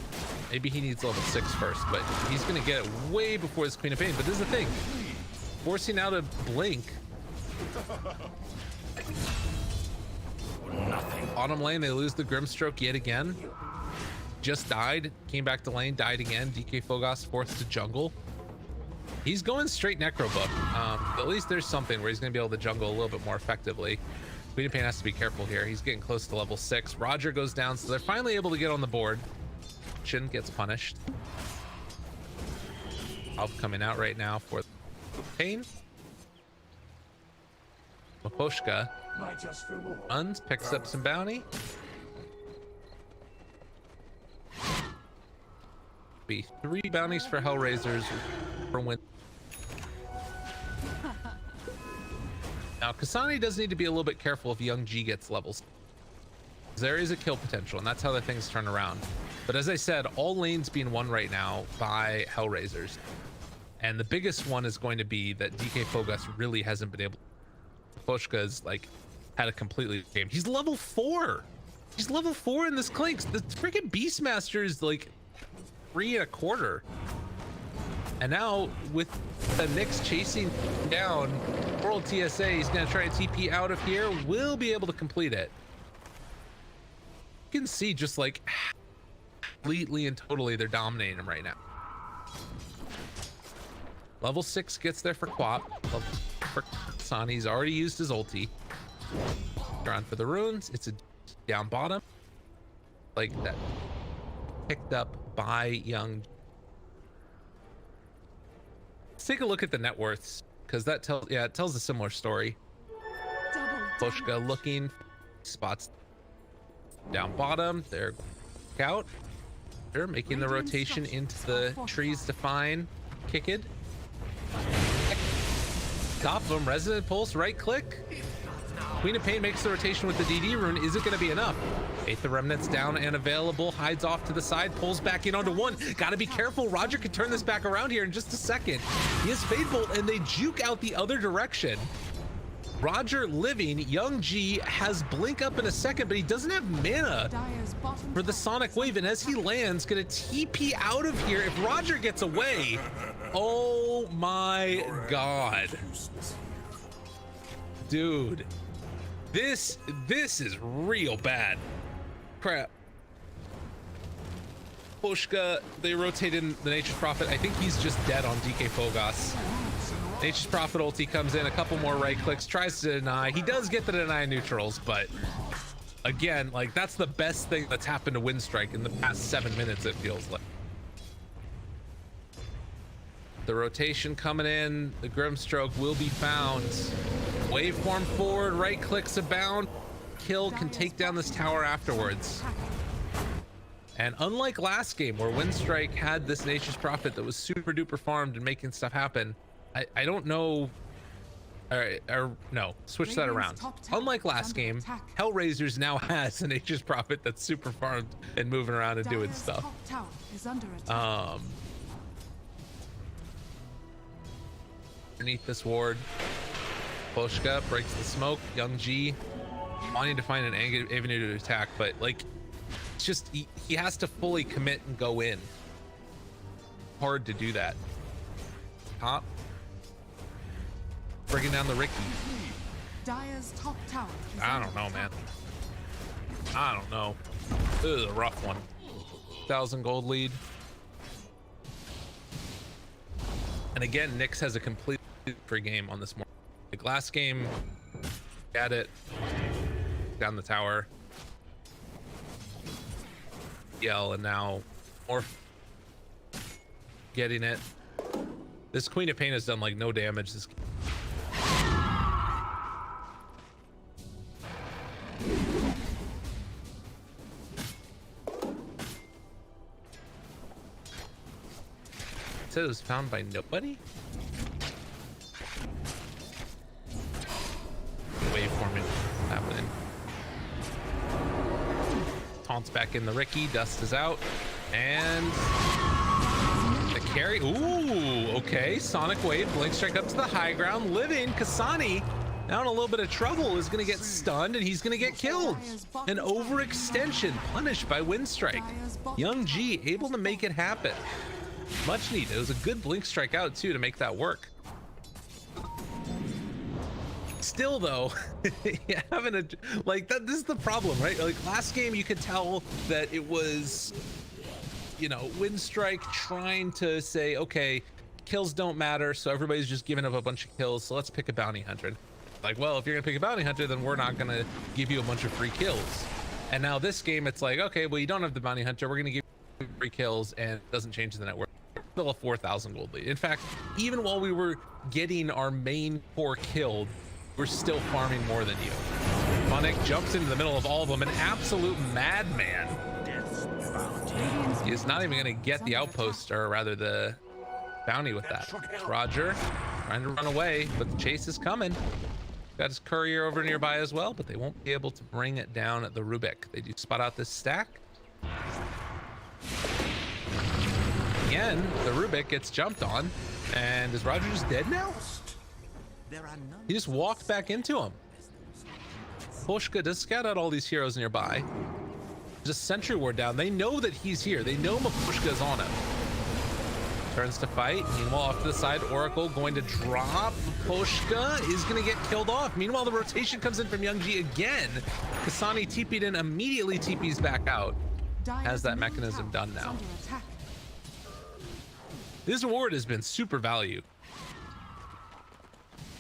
Maybe he needs level 6 first, but he's gonna get it way before his Queen of Pain. But this is the thing, forcing out a blink. Bottom lane, they lose the Grimstroke yet again. Just died, came back to lane, died again. DK Fogas forced to jungle. He's going straight Necro Book. At least there's something where he's going to be able to jungle a little bit more effectively. Queen of Pain has to be careful here. He's getting close to level 6. Roger goes down, so they're finally able to get on the board. Shin gets punished. Alp coming out right now for Pain. Maposhka runs, picks up some bounty. Be 3 bounties for Hellraisers for win. Now Kasani does need to be a little bit careful if Young G gets levels. There is a kill potential, and that's how the things turn around. But as I said, all lanes being won right now by Hellraisers, and the biggest one is going to be that DK Fogas really hasn't been able. Poshka's like had a completely game. He's level 4. He's level 4 in this Clinks. The freaking Beastmaster is like 3 1/4. And now with the Nyx chasing down World TSA, he's going to try and TP out of here. Will be able to complete it. You can see just like completely and totally they're dominating him right now. Level 6 gets there for Quap. For Sani's already used his ulti. Drawn for the runes. It's a down bottom. Like that. Picked up by Young. Let's take a look at the net worths, because that tells, yeah, it tells a similar story. Poshka looking, spots down bottom. They're out. They're making the rotation into the trees to find Kicked. Top of them, Resonant Pulse, right click. Queen of Pain makes the rotation with the DD rune. Is it going to be enough? Eighth of Remnants down and available. Hides off to the side, pulls back in onto 1. Got to be careful. Roger could turn this back around here in just a second. He has Fade Bolt, and they juke out the other direction. Roger living. Young G has blink up in a second, but he doesn't have mana Dire's bottom for the tower Sonic is Wave, and under as he lands, gonna TP out of here. If Roger gets away, oh my god, dude, this is real bad. Crap. Pushka, they rotate in the Nature's Prophet. I think he's just dead on DK Fogas. Nature's Prophet ulti comes in, a couple more right clicks, tries to deny. He does get the deny neutrals, but again, like, that's the best thing that's happened to Winstrike in the past 7 minutes, it feels like. The rotation coming in, the Grimstroke will be found. Waveform forward, right clicks abound. Kill can take down this tower afterwards. And unlike last game where Winstrike had this Nature's Prophet that was super duper farmed and making stuff happen, I don't know. Or no, switch that around. Unlike last game, Hellraisers now has a Nature's Prophet that's super farmed and moving around and doing stuff. Underneath this ward, Pushka breaks the smoke. Young G wanting to find an avenue to attack, but like, it's just he has to fully commit and go in. Hard to do that. Top. Bringing down the Ricky. Dire's top tower is I don't know, man. I don't know. This is a rough one. 1,000 gold lead. And again, Nyx has a complete free game on this morning. Like last game, got it. Down the tower. Yell, and now more getting it. This Queen of Pain has done like no damage this game. It said it was found by nobody. Waveforming happening. Taunts back in the Ricky. Dust is out, and the carry. Ooh, okay. Sonic Wave. Blink Strike up to the high ground. Living. Kasani now in a little bit of trouble, is going to get stunned, and he's going to get killed. An overextension punished by Winstrike. Young G able to make it happen. Much needed. It was a good Blink Strike out too to make that work. Still though, having a like that, this is the problem, right? Like last game you could tell that it was, you know, Winstrike trying to say, okay, kills don't matter, so everybody's just giving up a bunch of kills, so let's pick a bounty hunter. Like, well, if you're gonna pick a bounty hunter, then we're not gonna give you a bunch of free kills. And now this game it's like, okay, well, you don't have the bounty hunter, we're gonna give you free kills, and it doesn't change the network. Still a 4,000 gold lead. In fact, even while we were getting our main core killed, we're still farming more than you. Monic jumps into the middle of all of them, an absolute madman. He is not even going to get the outpost, or rather the bounty with that. Roger trying to run away, but the chase is coming. Got his courier over nearby as well, but they won't be able to bring it down at the Rubik. They do spot out this stack. Again, the Rubik gets jumped on, and is Roger just dead now? He just walked back into him. Pushka does scout out all these heroes nearby. There's a sentry ward down. They know that he's here. They know Mapushka is on him. Turns to fight. Meanwhile, off to the side, Oracle going to drop. Pushka is going to get killed off. Meanwhile, the rotation comes in from Young G again. Kasani TP'd in, immediately TP's back out. Has that mechanism done now. This ward has been super value.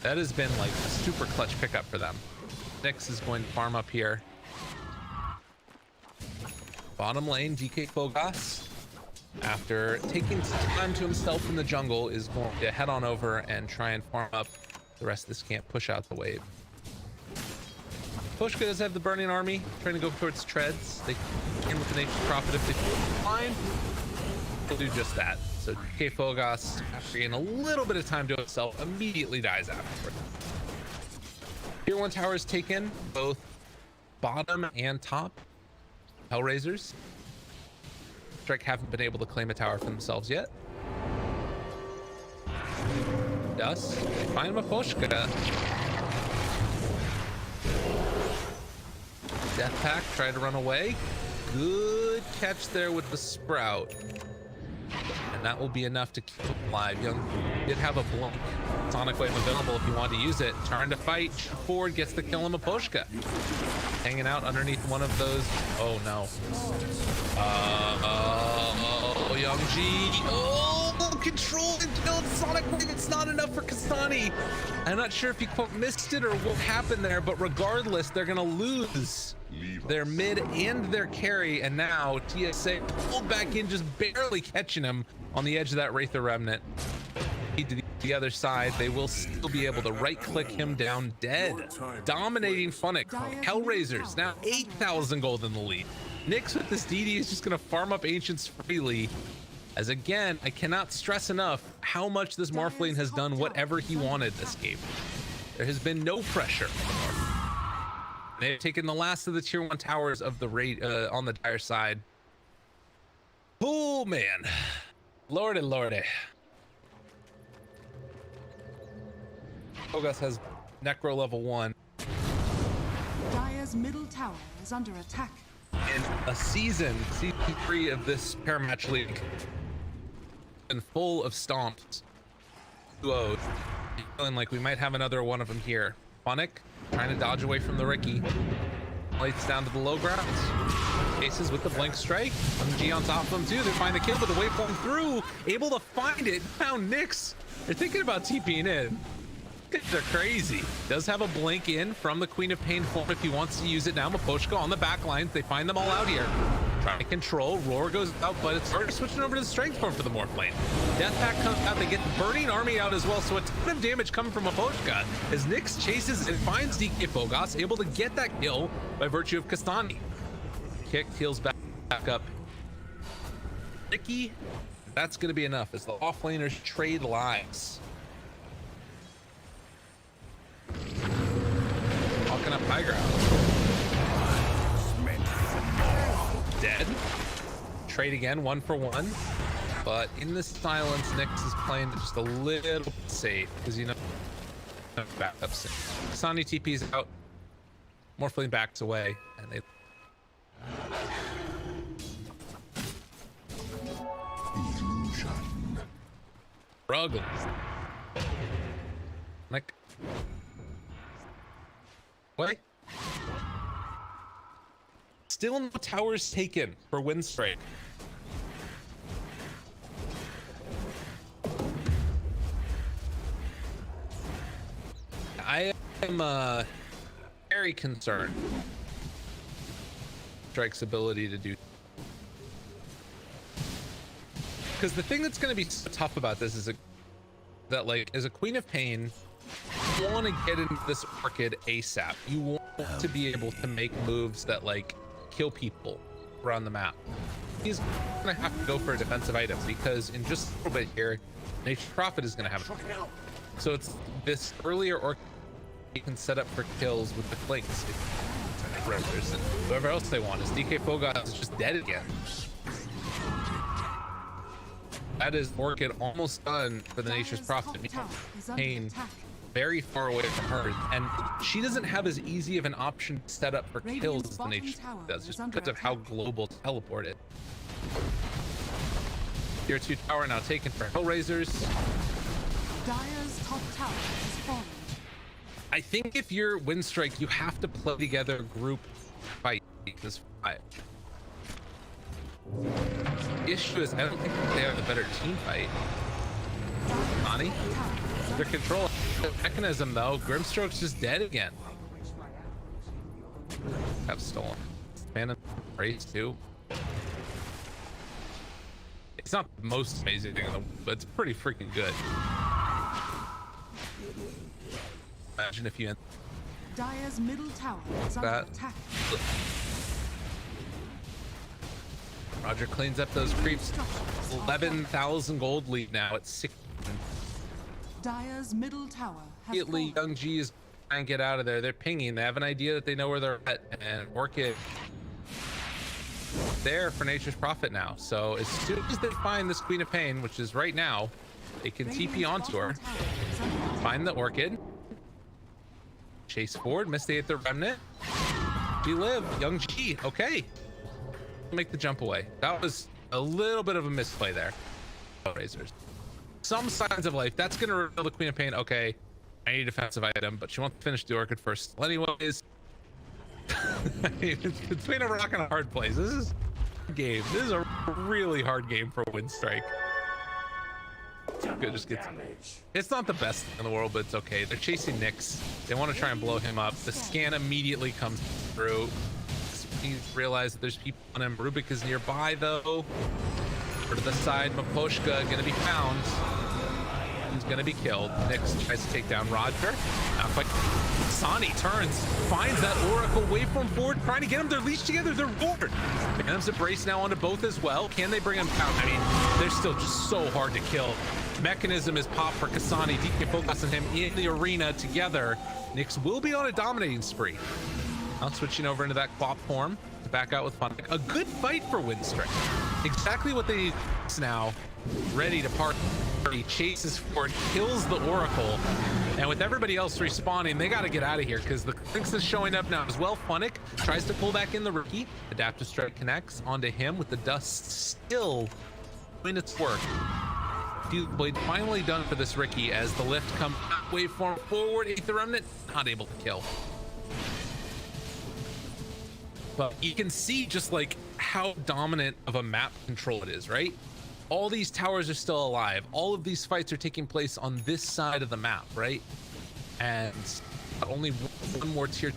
That has been like a super clutch pickup for them. Nyx is going to farm up here. Bottom lane, DK Fogas, after taking some time to himself in the jungle, is going to head on over and try and farm up the rest of this camp, push out the wave. Pushka does have the burning army, trying to go towards treads. They can with the Nature's Prophet if they feel fine. They'll do just that. So DK Fogas, after getting a little bit of time to himself, immediately dies afterward. Tier 1 tower is taken, both bottom and top. Hellraisers. Strike haven't been able to claim a tower for themselves yet. Dust. They find Mapushka. Deathpack, try to run away. Good catch there with the Sprout. And that will be enough to keep him alive. Young did have a blink Sonic Wave available if you wanted to use it. Trying to fight forward, gets the kill on Maposhka. Hanging out underneath one of those. Oh no. Young G. Oh, control and killed Sonic Wave. It's not enough for Kasani. I'm not sure if he quote missed it or what happened there, but regardless, they're gonna lose their mid and their carry, and now TSA pulled back in, just barely catching him on the edge of that Wraither Remnant. To the other side, they will still be able to right-click him down dead. Dominating Funnick. Hellraisers now 8,000 gold in the lead. Nyx with this DD is just gonna farm up Ancients freely. As again, I cannot stress enough how much this Morphling has done whatever he wanted this game. There has been no pressure. They've taken the last of the tier 1 towers of the raid on the Dire side. Oh man, lordy lordy. Kogas has Necro level 1. Dire's middle tower is under attack. In a season 3 of this Parimatch League, and full of stomps. Duos. Feeling like we might have another one of them here. Funnick trying to dodge away from the Ricky. Lights down to the low grounds. Aces with the blink strike. G on top of them too. They find the kill, but the wave falling through. Able to find it. Found Nyx. They're thinking about TPing in. They're crazy. Does have a blink in from the Queen of Pain form if he wants to use it now. Maposhka on the back lines. They find them all out here. Trying to control. Roar goes out, but it's already switching over to the strength form for the Morphling. Deathpack comes out. They get the Burning Army out as well, so a ton of damage coming from Maposhka as Nyx chases and finds DK Fogas, able to get that kill by virtue of Kastani. Kick, heals back up. Ricky, that's going to be enough as the offlaners trade lives. Walking up high ground. Dead. Trade again, 1 for 1. But in the silence, Nyx is playing just a little safe because you know backup soon. Kasani TP's out. Morphling backs away, and they. Struggles. Like. What? Still no towers taken for Winstrike. I am very concerned. Strike's ability to do. Because the thing that's going to be so tough about this is that, like, as a Queen of Pain, you want to get into this Orchid ASAP. You want to be able to make moves that, like, kill people around the map. He's going to have to go for a defensive item because in just a little bit here, Nature's Prophet is going to have it. So it's this earlier Orchid you can set up for kills with the flanks. Brothers and whoever else they want. Is DK Fogas is just dead again. That is Orchid almost done for the Nature's Prophet. Pain very far away from her, and she doesn't have as easy of an option to set up for kills as the Nature's Prophet does, just because of how global teleport it. Tier 2 tower now taken for Hellraisers. Dire's top tower has fallen. I think if you're Winstrike, you have to play together group fight this fight. The issue is I don't think they have the better team fight. Ani? Their control mechanism though, Grimstroke's just dead again. Have stolen. Man, race too. It's not the most amazing thing in the world, but it's pretty freaking good. Imagine if you Dire's middle tower is under attack. Roger cleans up those creeps. 11,000 gold lead now at 6. Dire's middle tower has Immediately, fallen. Young G is trying to get out of there. They're pinging. They have an idea that they know where they're at, and Orchid there for Nature's Prophet now. So as soon as they find this Queen of Pain, which is right now, they can TP onto her, find the Orchid, chase forward, miss the Remnant. She live. Young G. Okay. Make the jump away. That was a little bit of a misplay there. Hellraisers. Some signs of life. That's going to reveal the Queen of Pain. Okay. I need a defensive item, but she wants to finish the Orchid first. Well, anyways. It's between a rock and a hard place. This is a game. This is a really hard game for Winstrike. Good, just gets. It's not the best in the world, but it's okay. They're chasing Nyx. They want to try and blow him up. The scan immediately comes through. He realizes that there's people on him. Rubik is nearby though. Over to the side, Maposhka gonna be found. He's gonna be killed. Nyx tries to take down Roger. Not quite. Sani turns, finds that Oracle waveform forward, trying to get them. They're leashed together. They're bored. Phantom's a brace now onto both as well. Can they bring them down? I mean, they're still just so hard to kill. Mechanism is popped for Kasani. DK Focus and him in the arena together. Nyx will be on a dominating spree. Now switching over into that Quap form to back out with Fun. A good fight for Winstrike. Exactly what they need now. Ready to party. He chases forward, kills the Oracle, and with everybody else respawning, they got to get out of here because the Lynx is showing up now as well. Funnick tries to pull back in the rookie. Adaptive Strike connects onto him with the dust still doing its work. Blade finally done for this Ricky as the lift comes waveform forward. Aether Remnant not able to kill. But you can see just like how dominant of a map control it is, right? All these towers are still alive. All of these fights are taking place on this side of the map, right? And only one more tier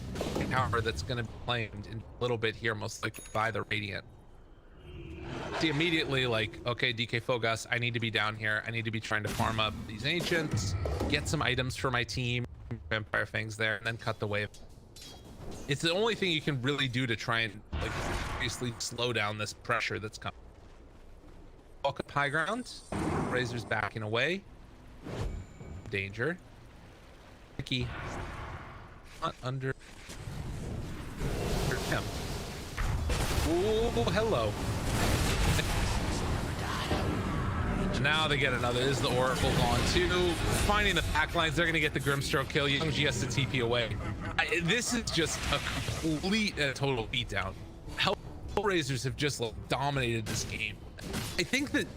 tower that's going to be claimed in a little bit here, most likely by the Radiant. See immediately like, okay, DK Fogas, I need to be down here. I need to be trying to farm up these ancients, get some items for my team, Vampire Fangs there, and then cut the wave. It's the only thing you can really do to try and like seriously slow down this pressure that's coming. Walk up high ground. Razor's backing away. Danger. Ricky. Not under him. Oh, hello. Now they get another. This is the Oracle gone too. Finding the backlines. They're going to get the Grimstroke kill. Young G has to TP away. This is just a complete and total beatdown. Hellraisers have just like, dominated this game. I think that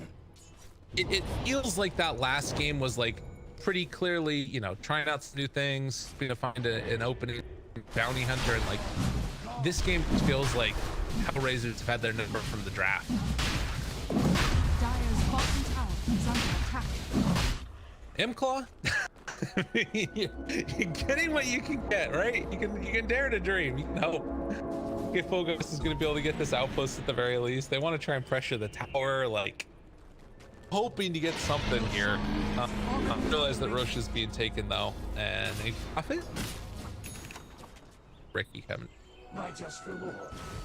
it feels like that last game was like pretty clearly, you know, trying out some new things, trying to find an opening bounty hunter, and like this game feels like Hellraisers have had their number from the draft. Dire's bottom tower is under attack. M-Claw? You're getting what you can get, right? You can dare to dream. You can hope. If Focus is going to be able to get this outpost at the very least. They want to try and pressure the tower, like hoping to get something here. I realize that Roche is being taken though, and they off it. Ricky coming.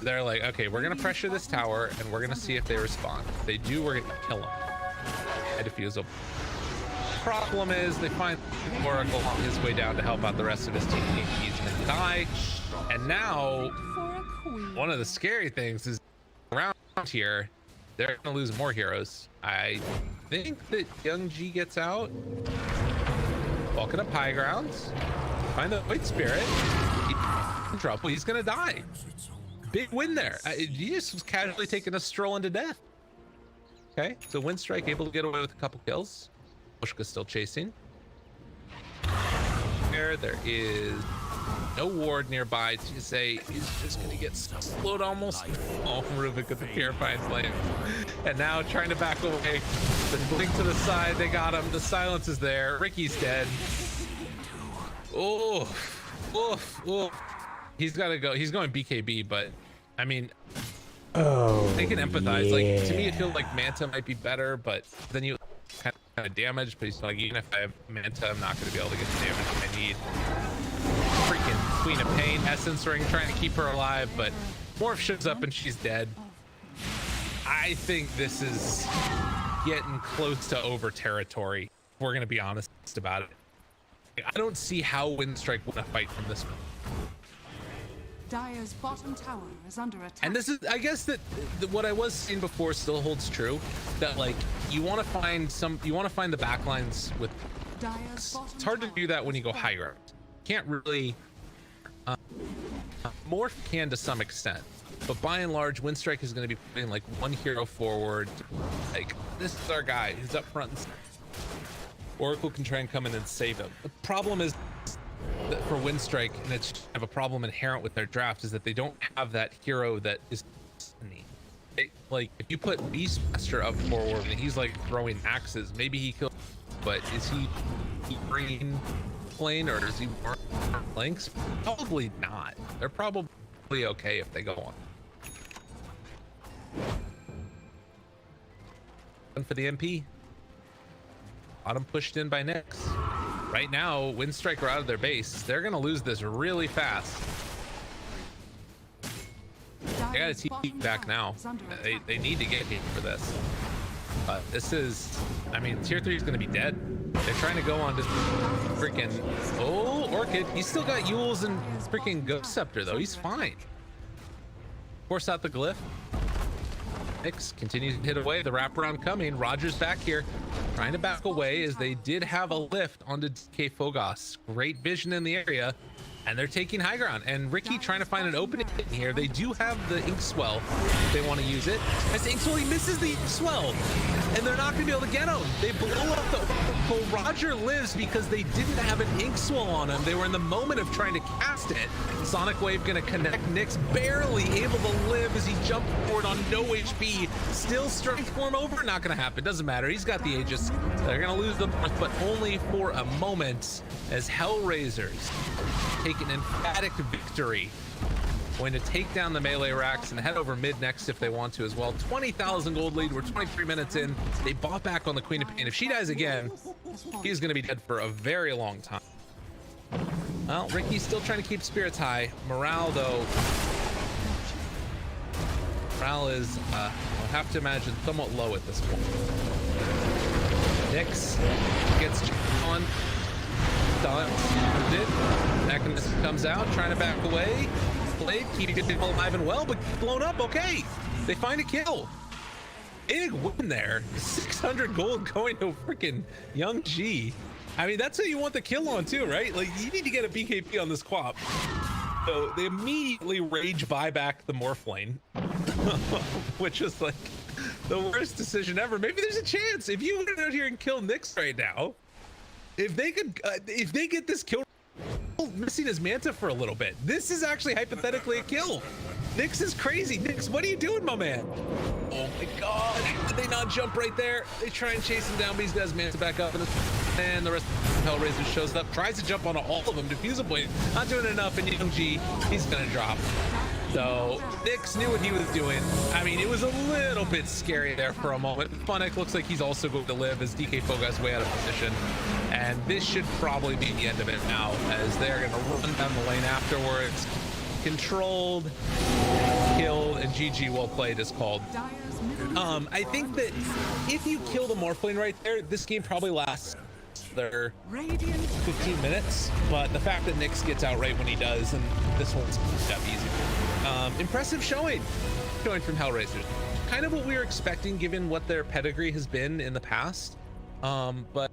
They're like, okay, we're gonna pressure this tower, and we're gonna see if they respond. If they do, we're gonna kill them. I defuse them. Problem is, they find Oracle on his way down to help out the rest of his team. He's gonna die, and now one of the scary things is around here, they're gonna lose more heroes. I think that Young G gets out. Walking up high grounds. Find the White Spirit. He's in trouble. He's gonna die. Big win there. He just was casually taking a stroll into death. Okay, so Winstrike able to get away with a couple kills. Pushka's still chasing. There is no ward nearby to say he's just gonna get slowed almost. Oh, Rubik with the Purifying Flame. And now trying to back away. The blink to the side, they got him. The silence is there. Ricky's dead. Oh, oof, oof. He's gotta go. He's going BKB, but I mean, they can empathize. Yeah. Like to me, it feels like Manta might be better, but then you kind of damage. But he's like, even if I have Manta, I'm not gonna be able to get the damage I need. Freaking Queen of Pain, Essence Ring, trying to keep her alive, but Morph shows up and she's dead. I think this is getting close to over territory. If we're gonna be honest about it. I don't see how Winstrike won a fight from this one. Dire's bottom tower is under attack. And this is, I guess that what I was saying before still holds true. That like you want to find the backlines with. It's hard to do that when you go high ground. Can't really. Morph can to some extent, but by and large, Winstrike is going to be putting like one hero forward. Like, this is our guy who's up front. Oracle can try and come in and save him. The problem is that for Winstrike, and it's kind of a problem inherent with their draft, is that they don't have that hero that is like, if you put Beastmaster up forward and he's like throwing axes, maybe he kills, but is he green plane or is he more links? Probably not. They're probably okay if they go on. And for the MP, bottom pushed in by Nyx. Right now, Winstrike are out of their base. They're gonna lose this really fast. They gotta TP back now. They need to get hit for this. But this is, I mean, tier 3 is gonna be dead. They're trying to go on to freaking, oh, Orchid. He's still got Yules and freaking Ghost Scepter though. He's fine. Force out the glyph. Nyx continues to hit away. The wraparound coming. Roger's back here, trying to back away as they did have a lift onto DK Phogos. Great vision in the area, and they're taking high ground. And Ricky trying to find an opening in here. They do have the Inkswell if they want to use it. As Inkswell, he misses the Inkswell, and they're not going to be able to get him. They blow up the Oracle. Roger lives because they didn't have an Inkswell on him. They were in the moment of trying to cast it. Sonic Wave going to connect. Nyx barely able to live as he jumped forward on no HP. Still strength form over. Not going to happen. Doesn't matter. He's got the Aegis. They're going to lose the birth, but only for a moment, as Hellraisers take an emphatic victory. Going to take down the melee racks and head over mid next if they want to as well. 20,000 gold lead. We're 23 minutes in. They bought back on the Queen of Pain. If she dies again, he's going to be dead for a very long time. Well, Ricky's still trying to keep spirits high. Morale, though, morale is, I'll have to imagine, somewhat low at this point. Nyx gets on. Did. Mechanist comes out, trying to back away. Blade keeping people alive and well, but blown up. Okay, they find a kill. Big win there. 600 gold going to freaking Young G. I mean, that's who you want the kill on too, right? Like, you need to get a BKP on this quap. So they immediately rage buyback the Morph lane, which is like the worst decision ever. Maybe there's a chance if you went out here and kill Nyx right now. If they could, if they get this kill, missing his Manta for a little bit, this is actually hypothetically a kill. Nyx is crazy. Nyx, what are you doing, my man? Oh my God, did they not jump right there? They try and chase him down, but he's got his Manta back up, and the rest of Hellraiser shows up, tries to jump on all of them, defuse a blade, not doing enough, and Young G, he's gonna drop. So Nyx knew what he was doing. I mean, it was a little bit scary there for a moment. Funnick looks like he's also going to live as DK Phogos way out of position. And this should probably be the end of it now, as they're going to run down the lane afterwards. Controlled, killed, and GG well played is called. I think that if you kill the Morph lane right there, this game probably lasts their 15 minutes, but the fact that Nyx gets out right when he does, and this one's that easy. Impressive showing from Hellraisers. Kind of what we were expecting given what their pedigree has been in the past. But